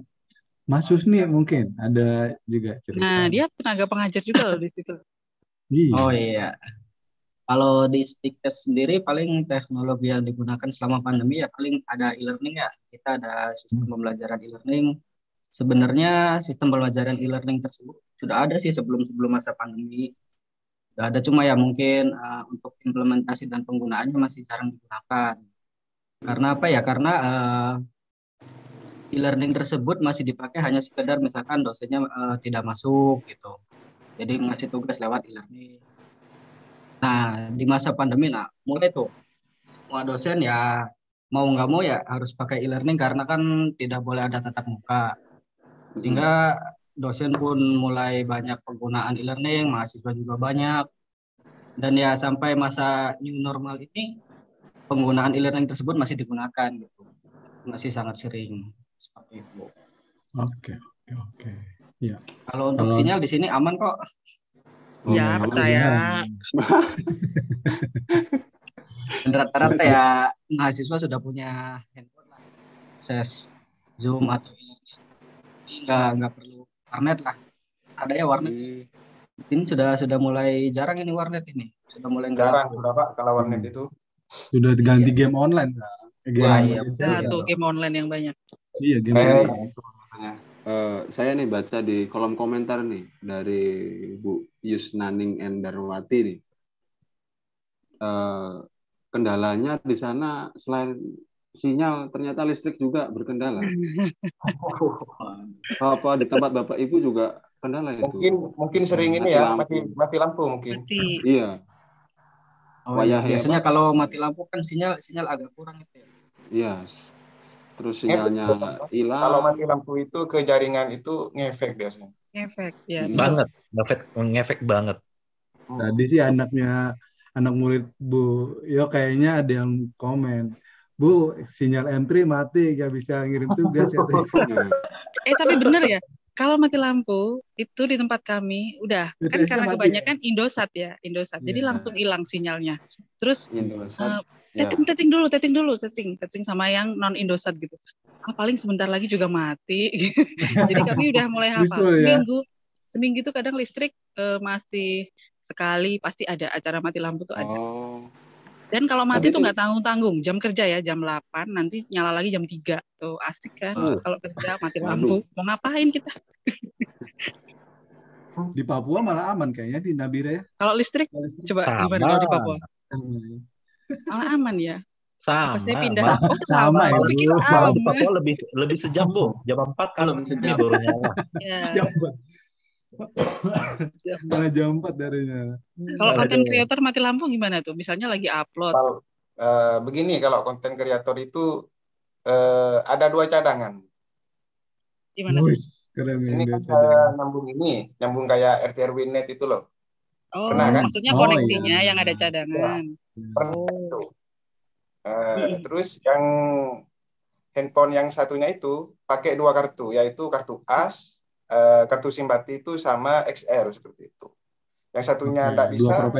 Mas Husni mungkin ada juga cerita. Nah, dia tenaga pengajar juga loh di situ. Oh iya. Kalau di Stikes sendiri paling teknologi yang digunakan selama pandemi ya paling ada e-learning ya. Kita ada sistem pembelajaran e-learning. Sebenarnya sistem pembelajaran e-learning tersebut sudah ada sih sebelum masa pandemi. Sudah ada, cuma ya mungkin untuk implementasi dan penggunaannya masih jarang digunakan. Karena apa ya? Karena e-learning tersebut masih dipakai hanya sekedar misalkan dosennya tidak masuk gitu. Jadi ngasih tugas lewat e-learning. Nah, di masa pandemi, mulai tuh semua dosen ya mau nggak mau ya harus pakai e-learning karena kan tidak boleh ada tatap muka. Sehingga dosen pun mulai banyak penggunaan e-learning, mahasiswa juga banyak. Dan ya sampai masa new normal ini penggunaan e-learning tersebut masih digunakan gitu. Masih sangat sering seperti itu. Oke. Ya. Kalau untuk sinyal di sini aman kok. Ya, percaya. Dan rata-rata ya mahasiswa sudah punya handphone lah, akses Zoom atau ini nggak perlu warnet lah. Ada ya warnet. Ini sudah mulai jarang ini warnet ini. Sudah mulai jarang sudah Pak kalau warnet itu. Sudah ganti game online. Iya. Tuh game online yang banyak. Iya, game online. Saya nih baca di kolom komentar nih dari Bu Yusnaning Endarwati nih. Kendalanya di sana selain sinyal ternyata listrik juga berkendala. Apa di tempat Bapak Ibu juga kendala itu? Mungkin sering ini ya mati lampu mungkin. Iya. Biasanya kalau mati lampu kan sinyal agak kurang itu ya. Iya. Terus sinyalnya hilang. Kalau mati lampu itu ke jaringan itu ngefek biasanya. Ngefek ya. Banget, ngefek banget. Tadi sih anak murid Bu Yo kayaknya ada yang komen, Bu, sinyal M3 mati, gak bisa ngirim tugas ya. Tapi bener ya, kalau mati lampu itu di tempat kami udah kan karena kebanyakan Indosat ya, jadi langsung hilang sinyalnya. Terus setting dulu sama yang non Indosat gitu. Paling sebentar lagi juga mati. Jadi kami udah mulai hafal. Seminggu itu kadang listrik masih sekali pasti ada acara mati lampu tuh ada. Dan kalau mati tuh nggak tanggung-tanggung, jam kerja ya jam 8 nanti nyala lagi jam 3 tuh asik kan. Kalau kerja mati lampu mau ngapain kita? Di Papua malah aman kayaknya di Nabire ya. Kalau listrik coba gimana kalau di Papua? Malah aman ya. Sama. Saya pindah. Sama ya. Kalau di Papua lebih sejam, Bu. Jam 4 kan ini baru nyala. Ya. Jam 4 darinya. Kalau konten kreator mati lampu gimana tuh? Misalnya lagi upload. Begini, kalau konten kreator itu ada 2 cadangan. Gimana tuh? Sini kan nyambung kayak RT RW net itu loh. Pernah kan? Maksudnya koneksinya yang ada cadangan. Terus yang handphone yang satunya itu pakai 2 kartu, yaitu kartu AS, kartu Simpati itu sama XL seperti itu. Yang satunya tidak bisa,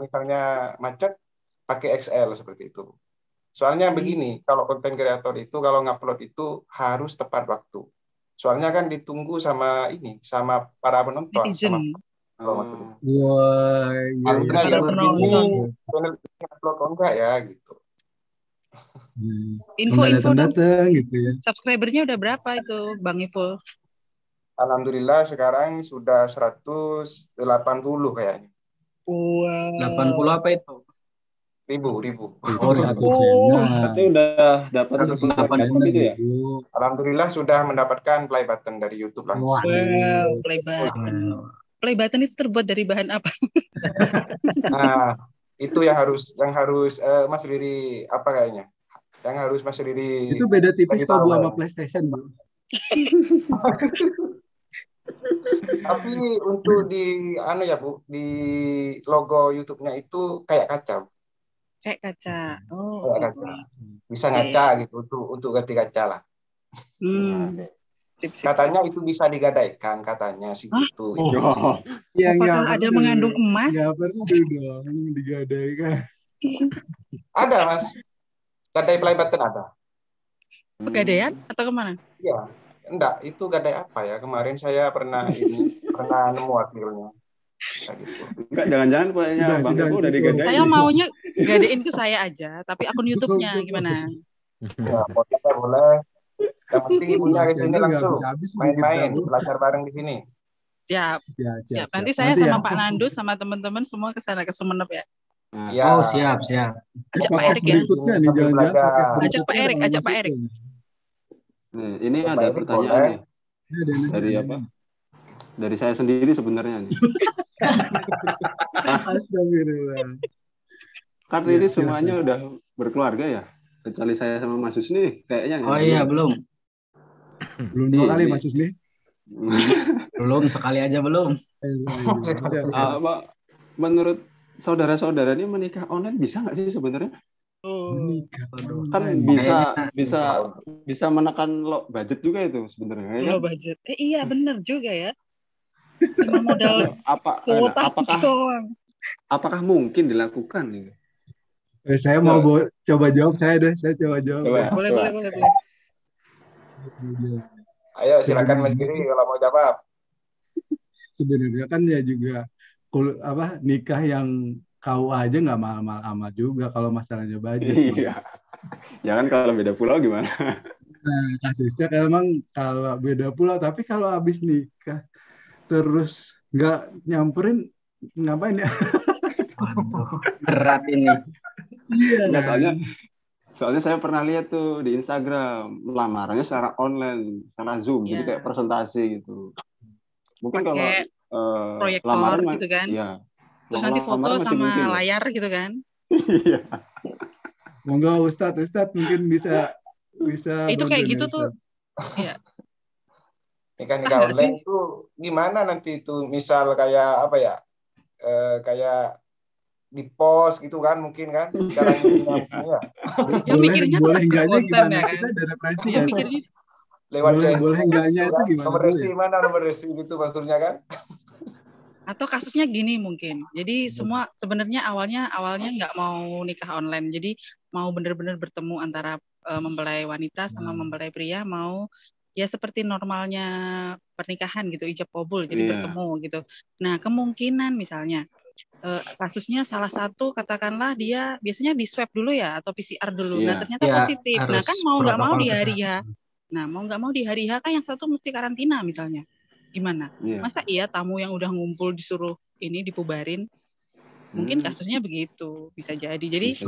misalnya macet, pakai XL seperti itu. Soalnya begini, kalau konten kreator itu kalau ngupload itu harus tepat waktu. Soalnya kan ditunggu sama para penonton, sama upload enggak ya gitu. Info datang gitu ya. Subscribernya udah berapa itu, Bang Ipul? Alhamdulillah sekarang sudah 180 kayaknya. Wow. 80 apa itu? Ribu. Berarti udah dapat 180 gitu ya? Alhamdulillah sudah mendapatkan play button dari YouTube langsung. Wow, play button. play button itu terbuat dari bahan apa? Nah, itu yang harus Mas Riri apa kayaknya? Yang harus Mas Riri Itu beda tipis cari kok tahu Bu sama kayaknya. PlayStation, Bu. Tapi untuk di ya Bu, di logo YouTube-nya itu kayak kaca, Bu. Kayak kaca. Oh, Kayak oke. kaca. Bisa Iya, ngaca iya. gitu untuk ganti kaca lah. Sip, sip, Katanya sip. itu bisa digadaikan, katanya sih Hah? gitu. Oh, Ya Apakah nggak ada perlu. mengandung emas? Nggak perlu dong digadaikan. Ada Mas, gadai play button ada. Pegadaian atau kemana? Iya, enggak, itu gadai apa ya? Kemarin saya pernah nemu artikelnya. Kayak gitu. enggak, jangan-jangan punya Bang Sudah, Ebo udah cukup. digadain. Saya maunya gadein ke saya aja, tapi akun YouTube-nya Cukup. gimana? Ya, boleh. Yang penting ibunya ke sini Channel nggak langsung habis-habis bikin main-main, tahu. belajar bareng di sini. Siap, Ya, siap. siap. Nanti saya Nanti sama ya. Pak Nandus sama teman-teman semua ke sana ke Sumeneb ya. Nah, Ya, Oh, siap. Ajak Pak Podcast Erik ya. berikutnya nih, sambil jangan-jangan belajar. podcast Ajak Pak berikutnya Erik, Bang ajak Pak Mas Erik. itu. nih, ini Pak ada Erik pertanyaan boleh. nih Ada dari apa? Dari saya sendiri sebenarnya nih. Astagfirullah. Kan Ya, ini silakan. semuanya udah berkeluarga ya. Kecuali saya sama Mas Husni nih, kayaknya Oh iya, belum. Belum 2 kali Ini. Mas Husni. Belum, sekali aja belum. Siap. Apa, menurut saudara-saudara ini menikah online bisa nggak sih sebenarnya? Menikah Kan online. bisa menekan budget juga itu sebenarnya, ya kan? Low budget. Iya bener juga ya. Cuma modal kuota doang. Apakah mungkin dilakukan gitu? Saya mau coba jawab saya coba jawab. Boleh. Ayo silakan Mas Giri kalau mau jawab. Sebenarnya kan ya juga nikah yang KUA aja nggak mahal-mahal amat juga kalau masalahnya budget. Iya. Ya kan kalau beda pulau gimana? Nah, kasusnya emang kalau beda pulau, tapi kalau habis nikah terus nggak nyamperin ngapain ya? Waduh, berat ini. Iya. Nggak, soalnya saya pernah lihat tuh di Instagram lamarannya secara online, secara Zoom, jadi kayak presentasi gitu. Mungkin kalau proyektor lamaran gitu kan? Iya. Terus nanti foto sama layar gitu kan? Iya. Monggo Ustadz mungkin bisa itu kayak gitu tuh. Iya. Nikah online itu gimana nanti itu, misal kayak apa ya? Kayak di post gitu kan mungkin kan caranya ya. Ya mikirnya boleh tetap enggaknya konten gimana? ya kan? Kita ada referensi Ya mikirnya lewat boleh enggaknya itu gimana? nomor resi gitu maksudnya kan? Atau kasusnya gini mungkin. Jadi semua sebenarnya awalnya nggak mau nikah online. Jadi mau benar-benar bertemu antara mempelai wanita sama mempelai pria, mau ya seperti normalnya pernikahan gitu, ijab kabul, jadi bertemu gitu. Nah, kemungkinan misalnya kasusnya salah satu katakanlah dia biasanya di swab dulu ya atau PCR dulu. Nah, ternyata positif. Nah, kan mau nggak mau di hari H. Nah, mau nggak mau di hari H kan yang satu mesti karantina misalnya. Gimana? Masa iya tamu yang udah ngumpul disuruh ini dipubarin? Mungkin kasusnya begitu, bisa jadi. Jadi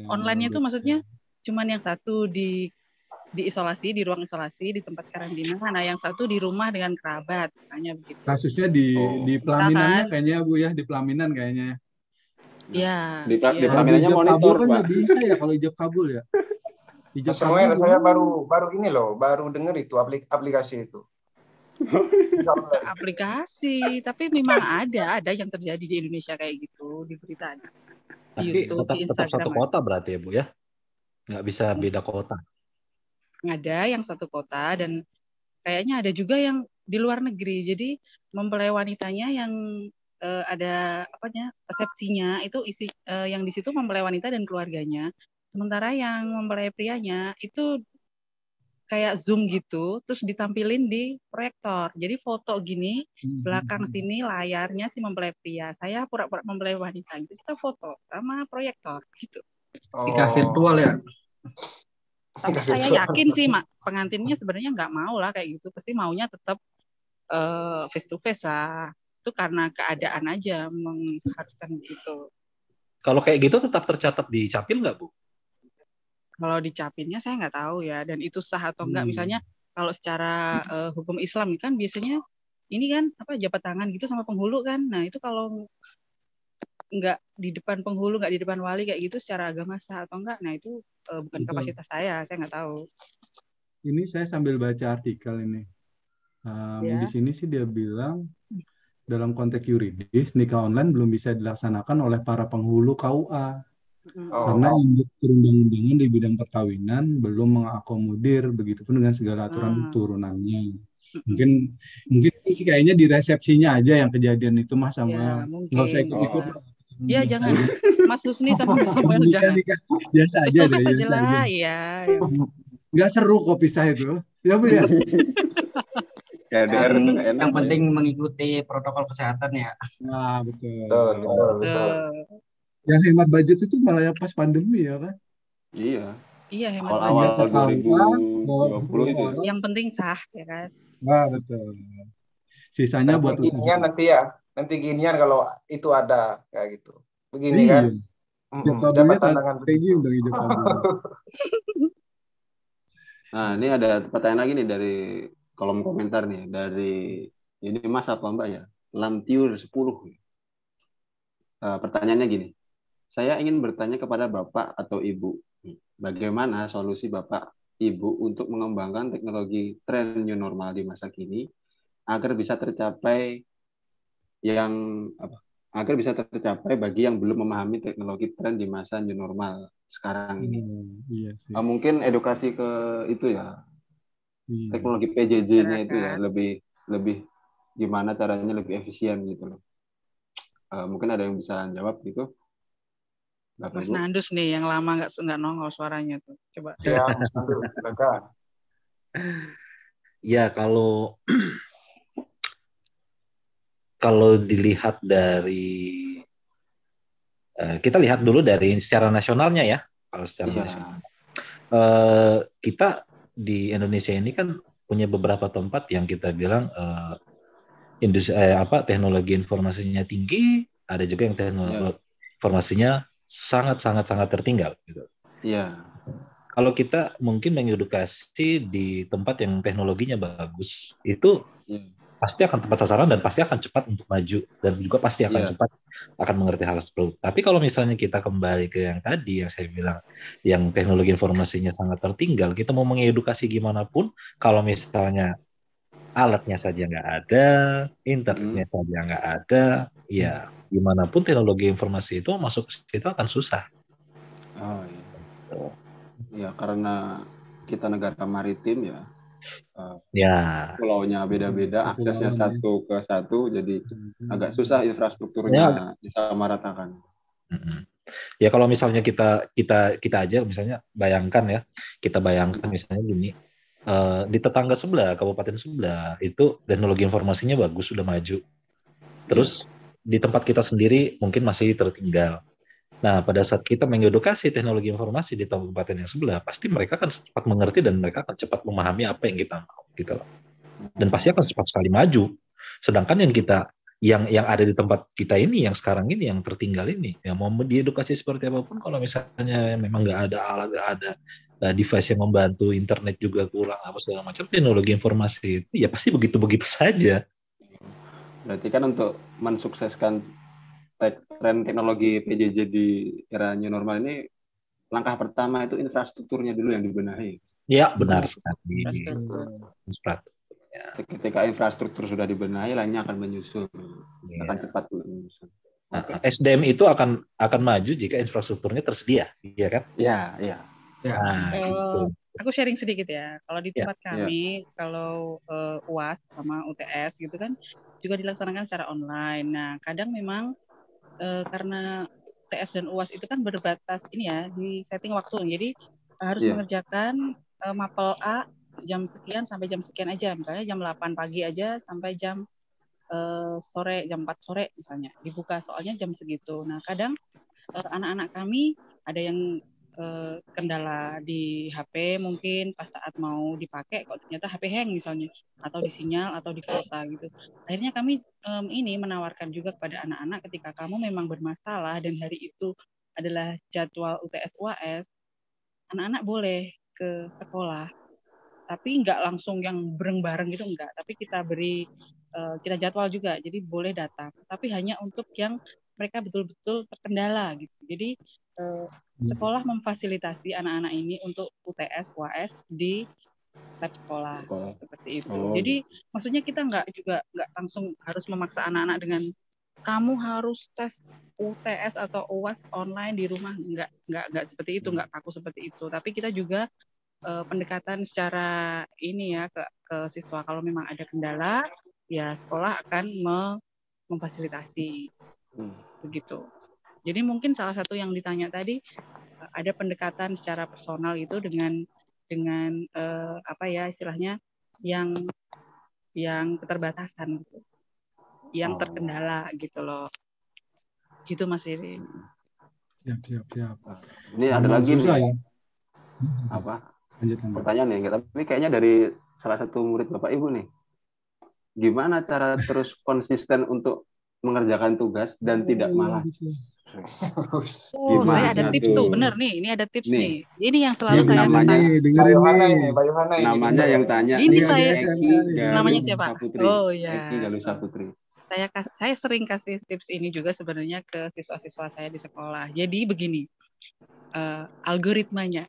online-nya itu maksudnya cuman yang satu di isolasi, di ruang isolasi, di tempat karantina, nah yang satu di rumah dengan kerabat, misalnya begitu. Kasusnya di pelaminannya kayaknya Bu ya, di pelaminan kayaknya. Iya. Di pelaminannya monitor, kan Pak. nggak bisa ya kalau ijab kabul ya. Samuel, saya baru ini loh, baru dengar itu aplikasi itu. Aplikasi, tapi memang ada yang terjadi di Indonesia kayak gitu di beritanya. Tapi YouTube, tetap satu kota berarti ya Bu ya, nggak bisa beda kota. Ada yang satu kota dan kayaknya ada juga yang di luar negeri. Jadi mempelai wanitanya yang ada resepsinya itu yang di situ mempelai wanita dan keluarganya. Sementara yang mempelai prianya itu kayak Zoom gitu, terus ditampilin di proyektor. Jadi foto gini, belakang sini layarnya si mempelai pria. Saya pura-pura mempelai wanita. Itu kita foto sama proyektor gitu. Nikah virtual ya? Tapi saya yakin sih pengantinnya sebenarnya nggak mau lah kayak gitu. Pasti maunya tetap face to face lah. Itu karena keadaan aja mengharuskan gitu. Kalau kayak gitu tetap tercatat di Capil nggak Bu? Kalau di Capilnya saya nggak tahu ya, dan itu sah atau enggak. Misalnya kalau secara hukum Islam kan biasanya ini kan jabat tangan gitu sama penghulu kan. Nah itu kalau nggak di depan penghulu, nggak di depan wali kayak gitu secara agama sah atau enggak, nah itu bukan Betul. kapasitas saya nggak tahu. Ini saya sambil baca artikel ini. Di Ya. sini sih dia bilang dalam konteks yuridis nikah online belum bisa dilaksanakan oleh para penghulu KUA karena induk perundang-undangan di bidang perkawinan belum mengakomodir, begitupun dengan segala aturan turunannya. Mungkin sih kayaknya di resepsinya aja yang kejadian itu Mas Ya, Samuel. mungkin. Nggak usah ikut-ikut lah. Ya jangan, Mas Husni sama Mas Samuel jangan. Biasa aja deh. Face aja lah, ya. Nggak seru kok pisah itu. Ya Bu ya. Yang penting mengikuti protokol kesehatan ya. Nah, betul. Betul. Yang hemat budget itu malah yang pas pandemi ya kan? Iya. Iya, hemat awal budget. 2020 itu. Yang penting sah, ya kan? Nah, betul. Sisanya buat usaha. Nanti ginian kalau itu ada kayak gitu. Begini iya. kan? Dapat tantangan begini dong hidup. Nah, ini ada pertanyaan lagi nih dari kolom komentar nih, dari ini Mas apa Mbak ya? Lamtiur 10. Pertanyaannya gini. Saya ingin bertanya kepada Bapak atau Ibu, bagaimana solusi Bapak Ibu untuk mengembangkan teknologi tren new normal di masa kini agar bisa tercapai bagi yang belum memahami teknologi tren di masa new normal sekarang ini. Iya sih. Mungkin edukasi ke itu ya. Teknologi PJJ-nya itu ya lebih gimana caranya lebih efisien gitu loh. Mungkin ada yang bisa jawab gitu. Mas Nandus nih yang lama nggak nongol suaranya tuh. Coba. Ya, silakan. Ya, kalau dilihat dari kita lihat dulu dari secara nasionalnya ya. Kalau secara nasional. Kita di Indonesia ini kan punya beberapa tempat yang kita bilang teknologi informasinya tinggi, ada juga yang teknologi informasinya sangat tertinggal gitu. Iya. Kalau kita mungkin mengedukasi di tempat yang teknologinya bagus, itu pasti akan tepat sasaran dan pasti akan cepat untuk maju dan juga pasti akan cepat akan mengerti hal tersebut. Tapi kalau misalnya kita kembali ke yang tadi yang saya bilang, yang teknologi informasinya sangat tertinggal, kita mau mengedukasi gimana pun, kalau misalnya alatnya saja nggak ada, internetnya saja nggak ada, ya gimana pun teknologi informasi itu masuk ke situ akan susah. Oh iya. Ya karena kita negara maritim ya. Pulaunya beda-beda, aksesnya satu ke satu, jadi agak susah infrastrukturnya disamaratakan. Ya kalau misalnya kita aja misalnya bayangkan misalnya gini, di tetangga sebelah, kabupaten sebelah itu teknologi informasinya bagus, sudah maju. Terus di tempat kita sendiri mungkin masih tertinggal. Nah, pada saat kita mengedukasi teknologi informasi di kabupaten yang sebelah, pasti mereka akan cepat mengerti dan mereka akan cepat memahami apa yang kita mau, gitu loh. Dan pasti akan cepat sekali maju. Sedangkan yang ada di tempat kita ini, yang sekarang ini, yang tertinggal ini, ya mau diedukasi seperti apapun, kalau misalnya memang nggak ada alat, nggak ada device yang membantu, internet juga kurang, apa segala macam, teknologi informasi itu ya pasti begitu-begitu saja. Berarti kan untuk mensukseskan tren teknologi PJJ di era new normal ini, langkah pertama itu infrastrukturnya dulu yang dibenahi. Ya, benar sekali. Ketika infrastruktur sudah dibenahi, lainnya akan menyusul, akan cepat menyusul. SDM itu akan maju jika infrastrukturnya tersedia, iya kan? Iya. Nah, gitu. Aku sharing sedikit ya. Kalau di tempat kami, kalau UAS sama UTS gitu kan juga dilaksanakan secara online. Nah, kadang memang karena UTS dan UAS itu kan berbatas ini ya di setting waktu. Jadi harus mengerjakan mapel A jam sekian sampai jam sekian aja. Misalnya jam 8 pagi aja sampai jam sore, jam 4 sore misalnya. Dibuka soalnya jam segitu. Nah, kadang anak-anak kami ada yang kendala di HP mungkin pas saat mau dipakai kok ternyata HP hang misalnya, atau di sinyal atau di kuota gitu. Akhirnya kami ini menawarkan juga kepada anak-anak, ketika kamu memang bermasalah dan hari itu adalah jadwal UTS UAS, anak-anak boleh ke sekolah, tapi nggak langsung yang bareng-bareng gitu, enggak, tapi kita beri kita jadwal juga, jadi boleh datang, tapi hanya untuk yang mereka betul-betul terkendala gitu. Jadi sekolah memfasilitasi anak-anak ini untuk UTS, UAS di lab sekolah seperti itu. Jadi maksudnya kita nggak langsung harus memaksa anak-anak dengan kamu harus tes UTS atau UAS online di rumah, nggak seperti itu, nggak kaku seperti itu. Tapi kita juga pendekatan secara ini ya ke siswa, kalau memang ada kendala ya sekolah akan memfasilitasi begitu. Jadi mungkin salah satu yang ditanya tadi, ada pendekatan secara personal itu dengan apa ya istilahnya yang keterbatasan gitu, yang terkendala gitu loh, gitu Mas Iri. Siap. Ini ada lagi susah, nih. ya? Apa? Lanjut. Pertanyaan nih, tapi kayaknya dari salah satu murid Bapak Ibu nih. Gimana cara terus konsisten untuk mengerjakan tugas dan tidak malas? Saya ada tips tuh, bener nih. Ini ada tips nih. Ini yang selalu saya namanya Mbak Yohana namanya yang tanya. Ini saya namanya siapa? Saputri. Oh ya. Eki Galuh Saputri. Saya sering kasih tips ini juga sebenarnya ke siswa-siswa saya di sekolah. Jadi begini, algoritmanya,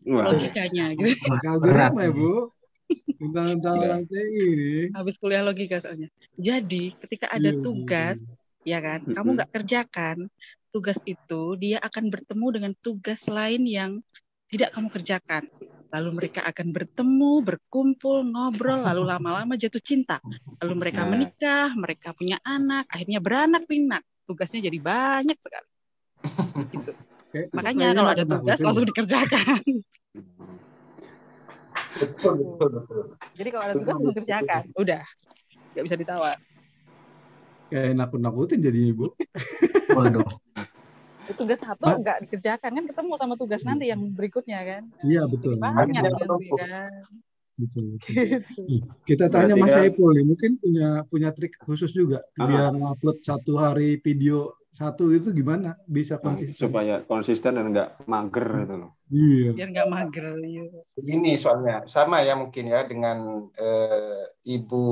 logikanya gitu. Algoritma ya Bu. Tentang orang TI. Habis kuliah logika soalnya. Jadi ketika ada tugas, ya kan, kamu nggak kerjakan tugas itu, dia akan bertemu dengan tugas lain yang tidak kamu kerjakan. Lalu mereka akan bertemu, berkumpul, ngobrol, lalu lama-lama jatuh cinta. Lalu mereka menikah, mereka punya anak, akhirnya beranak pinak. Tugasnya jadi banyak sekali. Gitu. Makanya kalau ada tugas langsung dikerjakan. Betul. Jadi kalau ada tugas langsung dikerjakan. Udah, nggak bisa ditawar. Kayak nakut-nakutin jadinya Bu. Waduh. Tugas satu nggak dikerjakan kan, ketemu sama tugas nanti yang berikutnya kan. Iya betul. Banyak nanti kan. Betul. Kita tanya Mas Saipul nih, mungkin punya trik khusus juga biar ngupload satu hari video satu itu gimana bisa konsisten? Supaya konsisten dan nggak mager gitu loh. Iya. Biar nggak mager. Iya. Begini soalnya sama ya mungkin ya dengan Ibu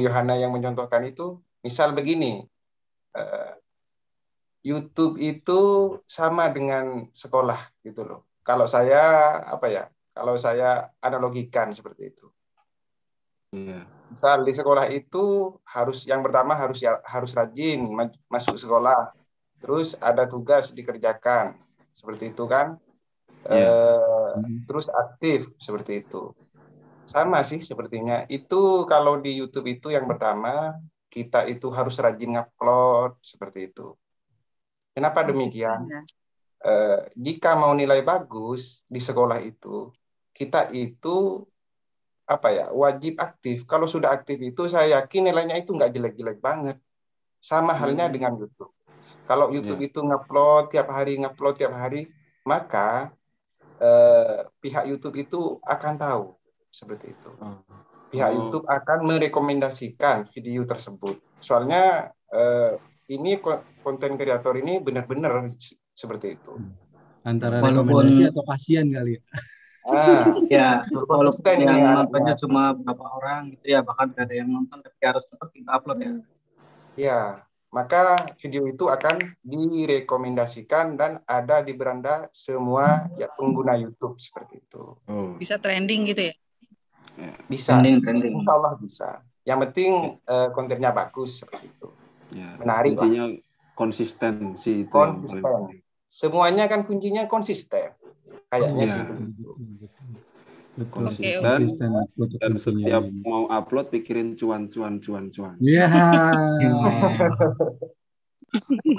Yohana yang mencontohkan itu. Misal begini, YouTube itu sama dengan sekolah gitu loh. Kalau saya analogikan seperti itu. Iya. Misal di sekolah itu yang pertama harus rajin masuk sekolah. Terus ada tugas dikerjakan seperti itu kan. Terus aktif seperti itu. Sama sih sepertinya. Itu kalau di YouTube itu yang pertama kita itu harus rajin ngupload seperti itu. Kenapa demikian? Jika mau nilai bagus di sekolah itu, kita itu wajib aktif. Kalau sudah aktif itu saya yakin nilainya itu nggak jelek-jelek banget. Sama halnya dengan YouTube. Kalau YouTube itu ngupload tiap hari, maka pihak YouTube itu akan tahu seperti itu. Pihak YouTube akan merekomendasikan video tersebut. Soalnya ini konten kreator ini benar-benar seperti itu. Antara rekomendasi atau kasihan kali ya. Ya, walaupun yang nontonnya cuma beberapa orang gitu ya, bahkan ada yang nonton tapi harus tetap kita upload ya. Ya, maka video itu akan direkomendasikan dan ada di beranda semua pengguna YouTube seperti itu. Bisa trending gitu ya? Bisa. Trending. Insya Allah bisa. Yang penting kontennya bagus seperti itu. Ya, menarik kuncinya lah. Konsistensi itu. Konsisten. Semuanya kan kuncinya konsisten. Kayaknya sih begitu. Konsisten dan setiap mau upload pikirin cuan. Iya.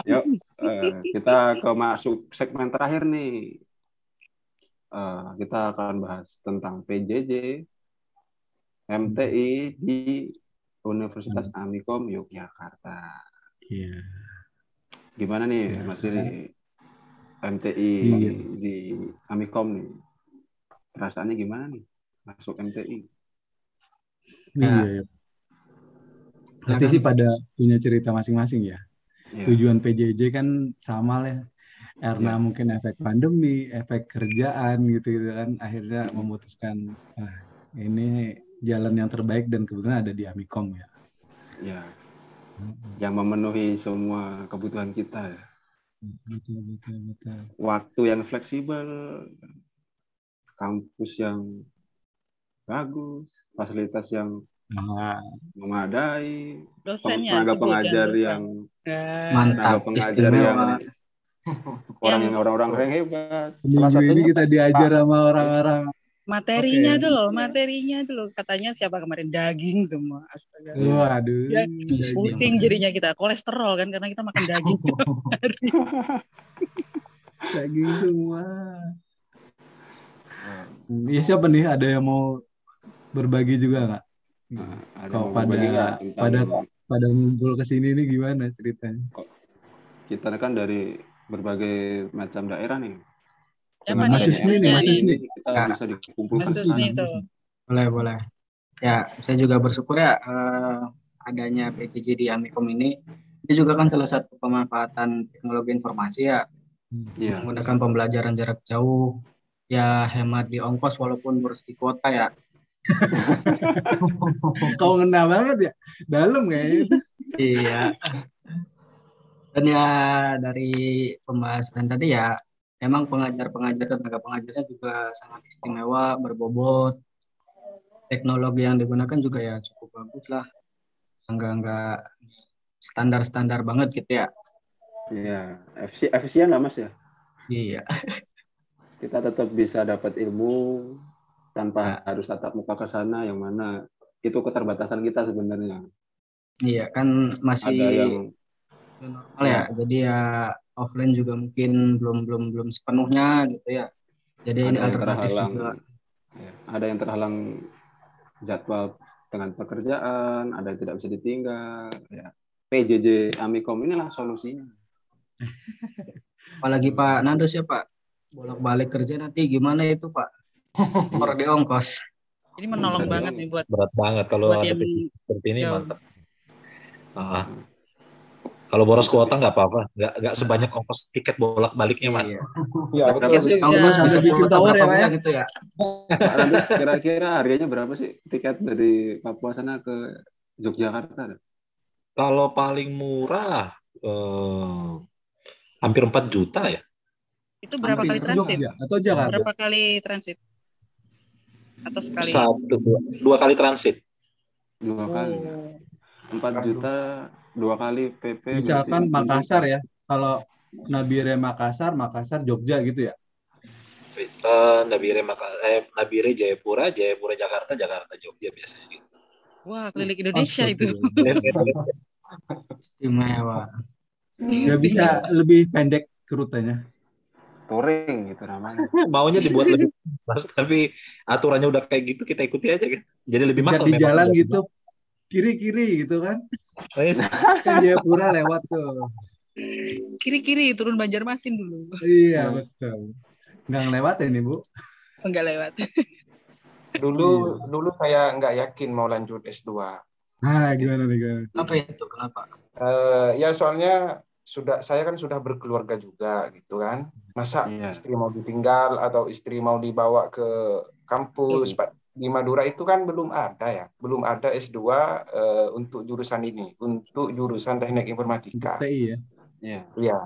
Yuk, kita masuk segmen terakhir nih. Kita akan bahas tentang PJJ MTI di Universitas Amikom Yogyakarta. Iya. Gimana nih Mas Riri? MTI di Amikom nih. Perasaannya gimana nih masuk MTI? Iya. Pasti sih pada punya cerita masing-masing ya. Tujuan PJJ kan sama lah. Karena mungkin efek pandemi, efek kerjaan gitu kan, akhirnya memutuskan ini jalan yang terbaik dan kebetulan ada di Amikom ya. ya yang memenuhi semua kebutuhan kita ya. Betul, betul, betul. Waktu yang fleksibel, kampus yang bagus, fasilitas yang memadai, Dosennya tenaga sebut, pengajar jangan lupa. yang Mantap, tenaga pengajar istimewa. yang orang-orang yang hebat. Salah Minggu ini satunya kita diajar sama orang-orang. Materinya Oke. tuh loh, materinya tuh loh. Katanya siapa kemarin daging semua. Astaga. Waduh. Ya, daging. pusing jadinya kita. Kolesterol kan karena kita makan daging tiap hari. Daging semua. Iya, siapa nih? Ada yang mau berbagi juga nggak? Ada Kalau yang mau berbagi nggak tentang pada ngumpul ke sini nih gimana ceritanya? kita kan dari berbagai macam daerah nih. Siapa Dengan nih? Mas adanya Husni nih, FPI Mas Husni. ini kita bisa dikumpulkan Mas di Husni sana. tuh. Boleh. Ya, saya juga bersyukur ya adanya PJJ di Amikom ini. Itu juga kan salah satu pemanfaatan teknologi informasi ya. Iya. Menggunakan pembelajaran jarak jauh. Ya, hemat di ongkos walaupun boros di kuota ya. Kau ngena banget ya? Dalam kayaknya itu. Iya. Dan ya dari pembahasan tadi ya, memang pengajar-pengajar dan tenaga pengajarnya juga sangat istimewa, berbobot. Teknologi yang digunakan juga ya cukup bagus lah. Enggak standar-standar banget gitu ya. Iya, efisien lah Mas ya. Iya. Kita tetap bisa dapat ilmu tanpa harus tatap muka ke sana, yang mana itu keterbatasan kita sebenarnya. Iya, kan masih Ada yang normal ya. Jadi ya offline juga mungkin belum sepenuhnya gitu ya. Jadi ini ada yang alternatif terhalang, juga. ya, ada yang terhalang jadwal dengan pekerjaan, ada yang tidak bisa ditinggal. Ya. PJJ Amikom inilah solusinya. Apalagi Pak Nandos ya Pak, bolak-balik kerja nanti gimana itu Pak? Per di ongkos. Ini menolong banget nih buat Berat banget kalau buat ada yang seperti ini, jauh. mantap. Kalau boros kuota nggak apa-apa, nggak sebanyak ongkos tiket bolak-baliknya Mas. Iya, Tiket betul. Jogja. Ongkos bisa Bikin kuota tower ya, berapa Pak, ya? gitu ya? Pak Nandos, kira-kira harganya berapa sih tiket dari Papua sana ke Yogyakarta? Kalau paling murah hampir 4 juta ya. Itu berapa kali transit? Jogja atau Jakarta? Berapa kali transit? Atau sekali? Dua kali transit. 2 kali ya. 4 juta 2 kali PP. Misalkan Makassar ya. Kalau Nabire Makassar Jogja gitu ya. Nabire Jayapura Jakarta Jogja biasanya gitu. Wah, keliling Indonesia itu. Istimewa. Ya bisa lebih pendek rutenya. Touring gitu namanya. Maunya dibuat lebih pas, tapi aturannya udah kayak gitu, kita ikuti aja kan. Jadi lebih Bisa mahal di memang. jalan gitu. Kiri-kiri gitu kan. Kan Jayapura lewat tuh. Kiri-kiri turun Banjarmasin dulu. Iya, betul. Nggak ngelewatin nih, Bu. Enggak lewat. Dulu saya nggak yakin mau lanjut S2. Gimana nih? Kenapa itu? Kenapa? Ya soalnya saya kan sudah berkeluarga juga gitu kan. Masa istri mau ditinggal atau istri mau dibawa ke kampus di Madura itu kan belum ada ya. Belum ada S2 untuk jurusan ini, untuk jurusan Teknik Informatika. TI ya. Iya.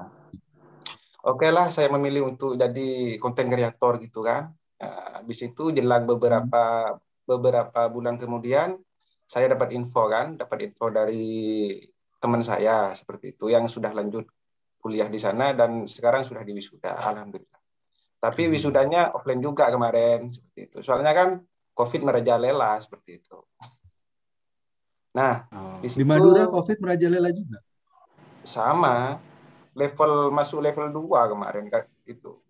Oke lah, saya memilih untuk jadi konten kreator gitu kan. Habis itu jelang beberapa bulan kemudian saya dapat info dari teman saya seperti itu yang sudah lanjut kuliah di sana dan sekarang sudah di wisuda, alhamdulillah. Tapi wisudanya offline juga kemarin seperti itu. Soalnya kan COVID merajalela seperti itu. Nah, di Madura COVID merajalela juga. Sama, masuk level 2 kemarin itu.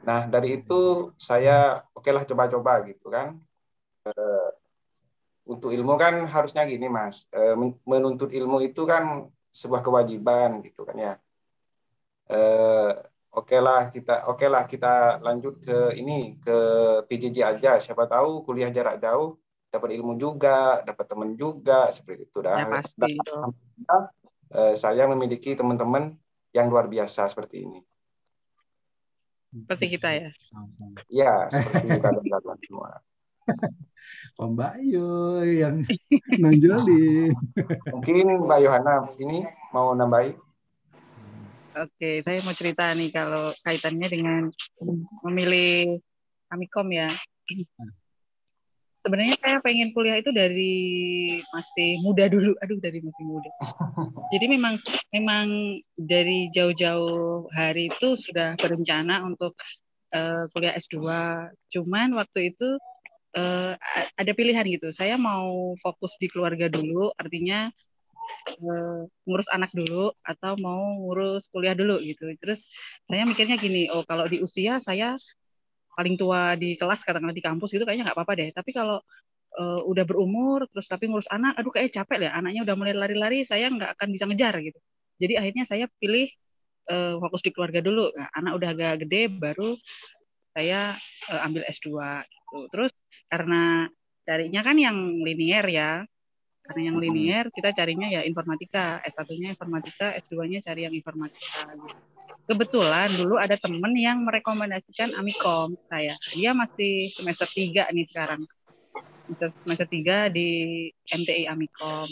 Nah, dari itu saya okelah coba-coba gitu kan. Untuk ilmu kan harusnya gini Mas, menuntut ilmu itu kan sebuah kewajiban gitu kan ya. Okelah kita lanjut ke PJJ aja, siapa tahu kuliah jarak jauh dapat ilmu juga, dapat teman juga seperti itu. Ya pasti dong. Saya memiliki teman-teman yang luar biasa seperti ini. Seperti kita ya. Iya, seperti kawan-kawan semua. Om Bayu yang nonjolin. Mungkin Mbak Yohana ini mau nambahin. Oke, saya mau cerita nih kalau kaitannya dengan memilih Amikom ya. Sebenarnya saya pengen kuliah itu dari masih muda dulu. Aduh, dari masih muda. Jadi memang dari jauh-jauh hari itu sudah berencana untuk kuliah S2. Cuman waktu itu ada pilihan gitu. Saya mau fokus di keluarga dulu, artinya ngurus anak dulu atau mau ngurus kuliah dulu gitu. Terus saya mikirnya gini, oh kalau di usia saya paling tua di kelas katakanlah di kampus gitu kayaknya nggak apa-apa deh. Tapi kalau udah berumur terus tapi ngurus anak, aduh kayak capek deh. Anaknya udah mulai lari-lari, saya nggak akan bisa ngejar gitu. Jadi akhirnya saya pilih fokus di keluarga dulu. Nah, anak udah agak gede baru saya ambil S2 gitu. Terus karena carinya kan yang linier ya. Karena yang linier kita carinya ya informatika. S1-nya informatika, S2-nya cari yang informatika gitu. Kebetulan dulu ada temen yang merekomendasikan Amikom saya. Dia masih semester 3 nih sekarang. Semester 3 di MTI Amikom.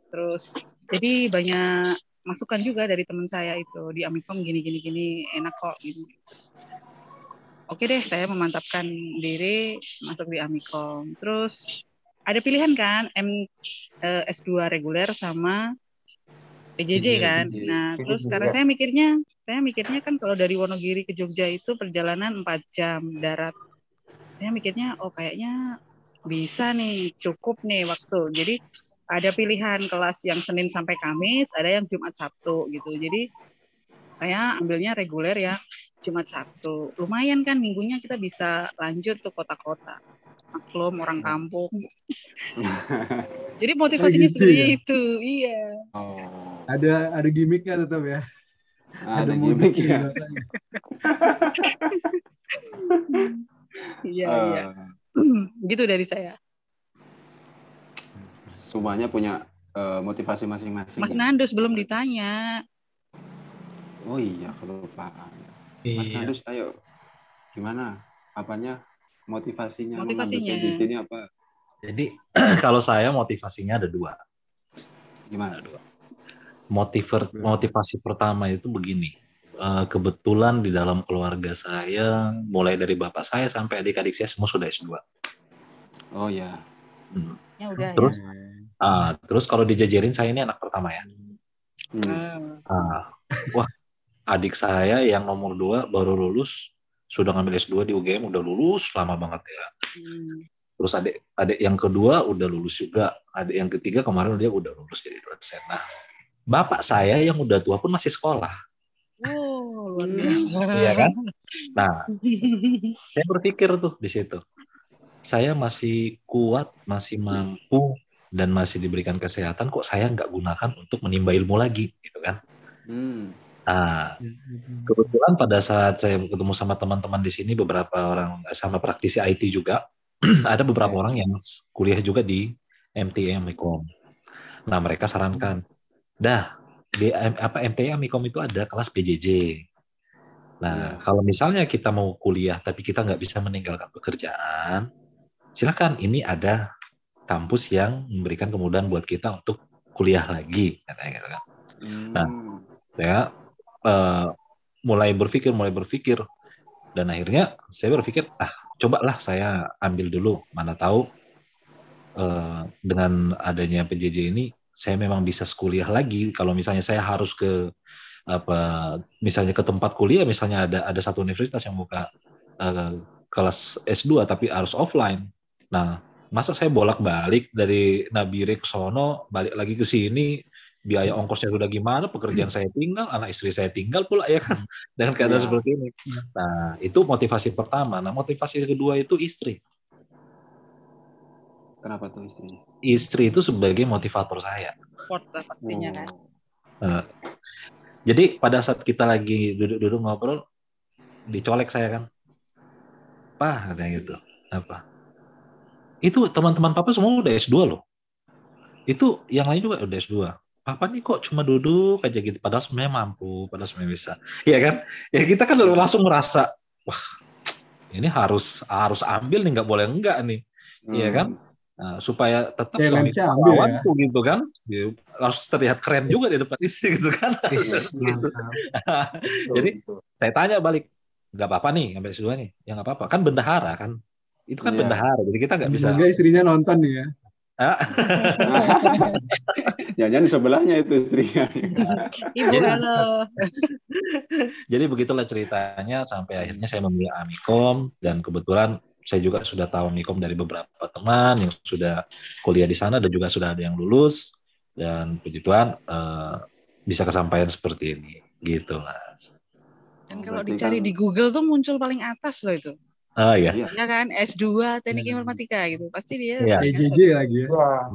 Terus jadi banyak masukan juga dari teman saya itu di Amikom gini enak kok gitu. Oke deh, saya memantapkan diri masuk di Amikom. Terus ada pilihan kan S2 reguler sama PJJ kan. Nah, terus karena saya mikirnya kan kalau dari Wonogiri ke Jogja itu perjalanan 4 jam darat. Saya mikirnya oh kayaknya bisa nih, cukup nih waktu. Jadi ada pilihan kelas yang Senin sampai Kamis, ada yang Jumat Sabtu gitu. Jadi saya ambilnya reguler ya Jumat Sabtu. Lumayan kan minggunya kita bisa lanjut ke kota-kota. Maklum orang kampung. Jadi motivasinya gitu sebenarnya ya? itu, iya. Oh. Ada gimmicknya tetap ya. Ada gimmick ya. Iya. Gitu dari saya. Semuanya punya motivasi masing-masing. Mas Nandus belum ditanya. Oh iya, kelupaan. Mas Nandus, ayo. Gimana? Apanya? Motivasinya mengambil PJJ ini apa? Jadi kalau saya motivasinya ada 2. Gimana? 2. Motivasi pertama itu begini. Kebetulan di dalam keluarga saya, mulai dari bapak saya sampai adik-adik saya semua sudah S2. Oh ya. Ya udah. Terus kalau dijajarin saya ini anak pertama ya. Wah, adik saya yang nomor 2 baru lulus, sudah ngambil S2 di UGM, udah lulus lama banget ya. Terus adik yang kedua udah lulus juga, adik yang ketiga kemarin dia udah lulus jadi dosen. Nah, bapak saya yang udah tua pun masih sekolah. Oh, luar biasa. Iya kan? Nah, saya berpikir tuh di situ. Saya masih kuat, masih mampu, dan masih diberikan kesehatan, kok saya nggak gunakan untuk menimba ilmu lagi, gitu kan? Nah, kebetulan pada saat saya ketemu sama teman-teman di sini, beberapa orang sama praktisi IT juga, ada beberapa orang yang kuliah juga di MTI Amikom. Nah, mereka sarankan, di MTI Amikom itu ada kelas PJJ. Nah, kalau misalnya kita mau kuliah tapi kita nggak bisa meninggalkan pekerjaan, silakan, ini ada kampus yang memberikan kemudahan buat kita untuk kuliah lagi, katanya gitu kan. Nah, saya mulai berpikir, dan akhirnya saya berpikir, cobalah saya ambil dulu, mana tahu dengan adanya PJJ ini saya memang bisa kuliah lagi. Kalau misalnya saya harus ke misalnya ke tempat kuliah, misalnya ada satu universitas yang buka kelas S2 tapi harus offline. Nah, masa saya bolak-balik dari Nabire ke sono, balik lagi ke sini, biaya ongkosnya sudah gimana, pekerjaan saya tinggal, anak istri saya tinggal pula ya kan, dengan keadaan seperti ini. Nah, itu motivasi pertama. Nah, motivasi kedua itu istri. Kenapa tuh istrinya? Istri itu sebagai motivator saya. Pastinya kan. Jadi pada saat kita lagi duduk-duduk ngobrol, dicolek saya kan, "Pak," katanya gitu. Apa? Itu teman-teman papa semua udah S2 loh. Itu yang lain juga udah S2. Papa nih kok cuma duduk aja gitu, padahal sebenarnya mampu, padahal sebenarnya bisa. Iya kan? Ya kita kan langsung merasa, wah, ini harus ambil nih, nggak boleh enggak nih. Iya kan? Nah, supaya tetap suami Challenge-nya ambil ya. lawanku gitu kan, dia harus terlihat keren juga di depan istri gitu kan. Is, Gitu. mantap. Jadi saya tanya balik, nggak apa-apa nih sampai S2 nih, ya nggak apa-apa kan bendahara kan, itu kan Iya. bendahara, jadi kita nggak bisa. Semoga istrinya nonton nih ya. Jangan di sebelahnya itu istrinya. Ibu Jadi- halo. Jadi begitulah ceritanya sampai akhirnya saya memilih Amikom, dan kebetulan saya juga sudah tahu Amikom dari beberapa teman yang sudah kuliah di sana dan juga sudah ada yang lulus, dan puji Tuhan bisa kesampaian seperti ini gitu Mas. Dan kalau Berarti dicari kan- di Google tuh muncul paling atas loh itu. Ah ya. Iya. Ya kan, S2 Teknik Informatika gitu. Pasti dia Iya. paling PJJ atas. lagi ya.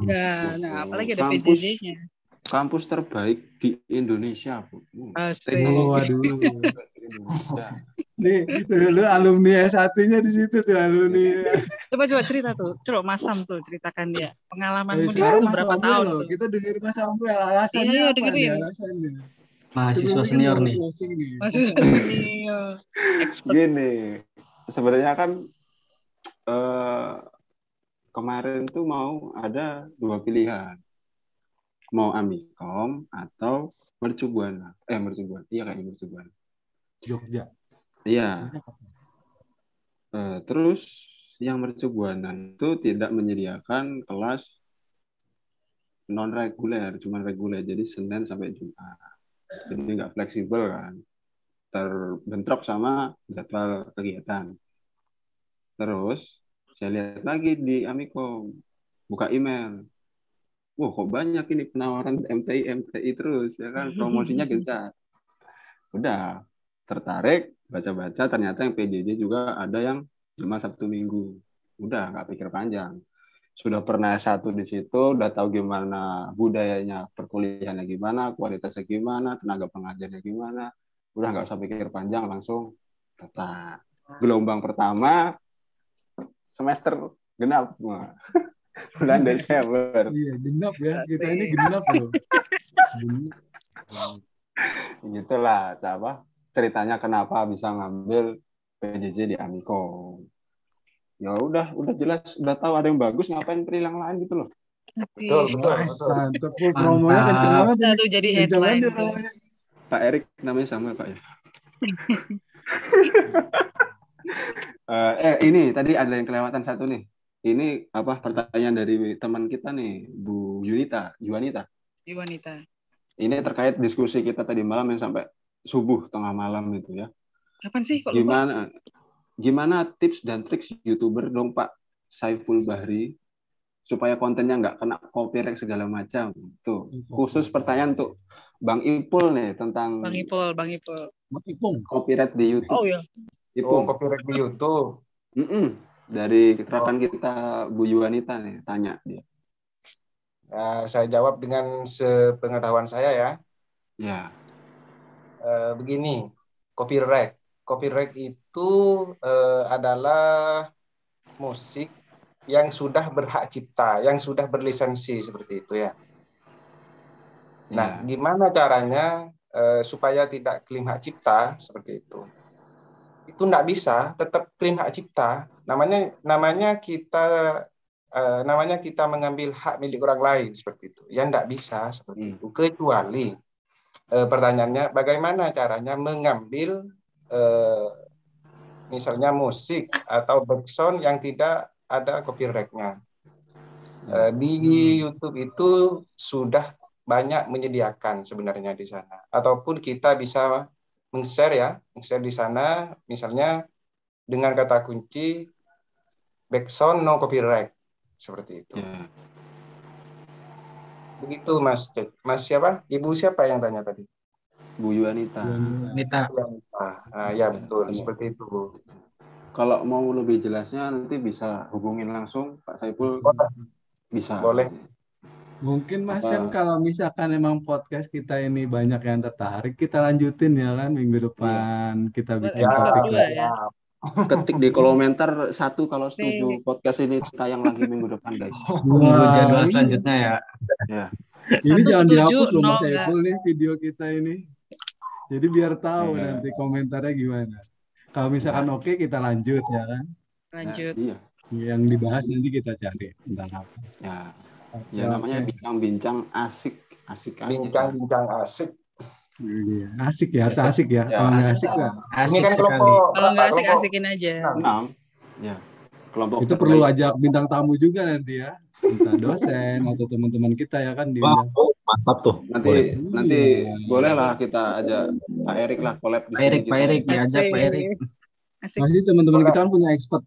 Ya, nah apalagi ada Kampus- PJJ-nya. Kampus terbaik di Indonesia, Bu. Asik. Waduh. Indonesia. Nih, lu alumni S1-nya di situ tuh alumni. Coba cerita tuh. Coba Mas Sam tuh ceritakan dia. Pengalamanmu di Sekarang situ Mas berapa Samuel tahun loh. tuh? Kita dengerin Mas Samuel alasannya Iya, apa dengerin. nih alasannya. Mahasiswa Sebelum senior kita nih. closing nih. Masih senior. Expert. Gini, sebenarnya kan kemarin tuh mau ada 2 pilihan. Mau Amikom atau Mercubuana. Mercubuana. Iya kayaknya Mercubuana. Jogja. Iya. Terus yang Mercubuana itu tidak menyediakan kelas non reguler, cuma reguler. Jadi Senin sampai Jumat. Jadi nggak fleksibel kan. Terbentrok sama jadwal kegiatan. Terus saya lihat lagi di Amikom, buka email. Wah, kok banyak ini penawaran MTI terus, ya kan, promosinya gencar. Udah, tertarik, baca-baca, ternyata yang PJJ juga ada yang cuma Sabtu Minggu. Udah, nggak pikir panjang. Sudah pernah S1 di situ, udah tahu gimana budayanya, perkuliahannya gimana, kualitasnya gimana, tenaga pengajarnya gimana. Udah nggak usah pikir panjang, langsung daftar. Gelombang pertama, semester genap. Bulan Desember. Iya, genap ya. Kita ini genap loh. Gitulah, apa ceritanya kenapa bisa ngambil PJJ di Amikom. Ya udah jelas, udah tahu ada yang bagus, ngapain pilih yang lain gitu loh. Betul. Mantap. Promonya kenceng banget. Bisa tuh jadi Kenceng banget headline ya tuh. namanya. Pak Erik namanya sama Pak ya. Ini tadi ada yang kelewatan satu nih. Ini apa pertanyaan dari teman kita nih, Bu Juanita. Di wanita. Ini terkait diskusi kita tadi malam yang sampai subuh tengah malam itu ya. Kapan sih kok lupa? Gimana tips dan trik YouTuber dong Pak Saiful Bahri supaya kontennya nggak kena copyright segala macam. Tuh, khusus pertanyaan untuk Bang Ipul nih tentang Bang Ipul. copyright di YouTube. Oh iya. Oh, copyright di YouTube. Dari rekan kita Bu Juanita nih tanya dia. Saya jawab dengan sepengetahuan saya ya. Ya. Begini, copyright itu adalah musik yang sudah berhak cipta, yang sudah berlisensi seperti itu ya. Nah, gimana caranya supaya tidak klaim hak cipta seperti itu? Itu nggak bisa, tetap klaim hak cipta. Namanya kita mengambil hak milik orang lain seperti itu. Ya nggak bisa seperti itu. Kecuali pertanyaannya bagaimana caranya mengambil misalnya musik atau background yang tidak ada copyright-nya. Di YouTube itu sudah banyak menyediakan sebenarnya di sana. Ataupun kita bisa meng-share di sana, misalnya dengan kata kunci background no copyright, seperti itu. Begitu Mas siapa? Ibu siapa yang tanya tadi? Bu Juanita. Ya betul, seperti itu Bu. Kalau mau lebih jelasnya nanti bisa hubungin langsung Pak Saiful. Bisa. Boleh. Mungkin Mas Sam kalau misalkan emang podcast kita ini banyak yang tertarik, kita lanjutin ya kan minggu depan kita bikin topik ya. Ketik di komentar 1 kalau setuju podcast ini tayang lagi minggu depan guys. Tunggu jadwal selanjutnya ya. Ini jangan dihapus loh Mas enggak. Saiful nih video kita ini. Jadi biar tahu nanti komentarnya gimana. Kalau misalkan oke kita lanjut ya kan. Lanjut. Iya. Yang dibahas nanti kita cari tentang apa. Ya, Oke, ya namanya oke. bincang-bincang asik, asik aja. Bincang-bincang asik. Iya, asik ya, harus asik ya. Ya. Kalau nggak Asik. asik ya, Ini Asik kan sekali. kelompok Kalau nggak asik, kelompok asikin aja. 6. Ya, kelompok itu perlu terbaik. ajak bintang tamu juga nanti ya. Entah dosen atau teman-teman kita ya kan Wah, diundang. mantap tuh. Nanti Boleh. nanti Iya. bolehlah kita ajak Pak Erik lah collab di Pak sini Erik, kita. Pak Erik, diajak Pak Erik. Asik. Pasti teman-teman kita kan punya expert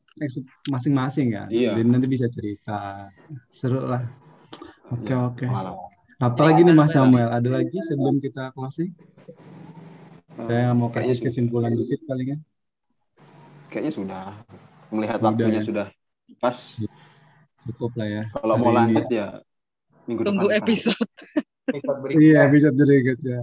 masing-masing kan. Iya. Jadi nanti bisa cerita. Seru lah. Oke, Ya, oke. pengalaman. Apalagi nih Mas Samuel, ada lagi sebelum kita closing? Saya mau Kayaknya kasih kesimpulan dikit paling ya. Kayaknya sudah. Melihat Sudah waktunya ya. sudah pas. Cukup lah ya. Kalau hari mau ini. lanjut ya minggu Tunggu depan. episode. Episode Iya, berikutnya. episode berikutnya.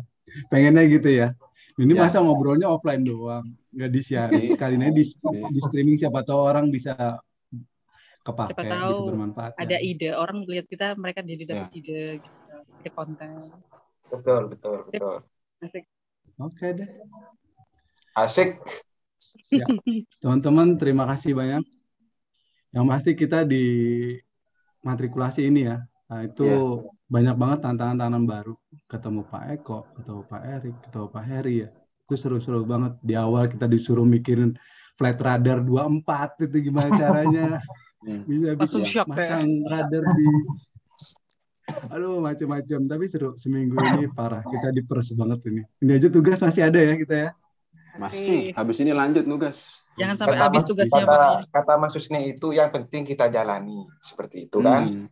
Pengennya gitu ya. Ini Ya. masa ngobrolnya offline doang, nggak disiarin. Iya. Sekali ini di streaming, siapa tahu orang bisa Siapa kepake, tahu bisa bermanfaat. ada ide, orang lihat kita, mereka jadi dapat Ya. ide gitu, ide konten. Betul. Asik. Oke deh. Asik. Ya. Teman-teman, terima kasih banyak. Yang pasti kita di matrikulasi ini ya, nah, itu banyak banget tantangan-tantangan baru. Ketemu Pak Eko, ketemu Pak Erik, ketemu Pak Heri ya. Itu seru-seru banget. Di awal kita disuruh mikirin flight radar 24 itu gimana caranya. Bisa Langsung shock masang radar di aduh macam-macam, tapi seru. Seminggu ini parah, kita diperes banget ini aja tugas masih ada ya kita ya. Masih, habis ini lanjut nugas. Jangan sampai habis tugasnya, Pak. Kata Mas Husni itu yang penting kita jalani. Seperti itu kan.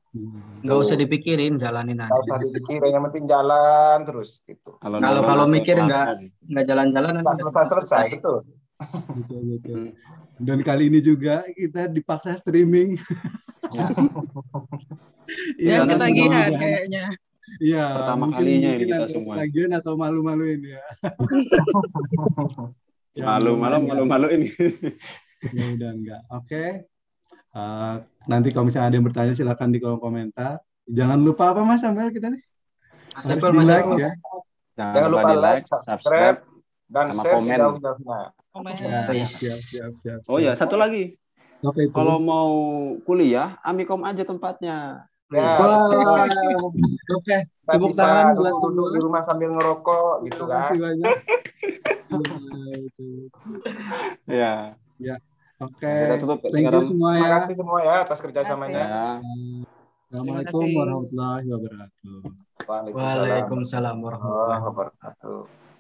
Nggak usah dipikirin, jalanin aja. Nggak usah dipikirin, yang penting jalan terus gitu. Kalau mikir nggak jalan-jalan nanti Nggak selesai. Betul. Betul. Dan kali ini juga kita dipaksa streaming. Ya, ketagihan kayaknya. Iya. Pertama kalinya ini kita semua. Ketagihan atau malu-maluin ya. Malu ini. Ya udah enggak. Oke. Nanti kalau misalnya ada yang bertanya silakan di kolom komentar. Jangan lupa apa Mas Samuel kita nih? Harus di like ya. Jangan lupa like, subscribe, dan sama share komen. sejauh-jauhnya. Siap. Oh ya, satu lagi. Oke, kalau mau kuliah, Amikom aja tempatnya. Ya. Oke. Kita Tepuk bisa tangan buat duduk di rumah sambil ngerokok gitu kan. Terima kasih banyak. Ya. Ya. Oke. Kita tutup Thank you semua ya. Terima kasih semua ya atas kerjasamanya. Assalamualaikum warahmatullahi wabarakatuh. Waalaikumsalam warahmatullahi wabarakatuh.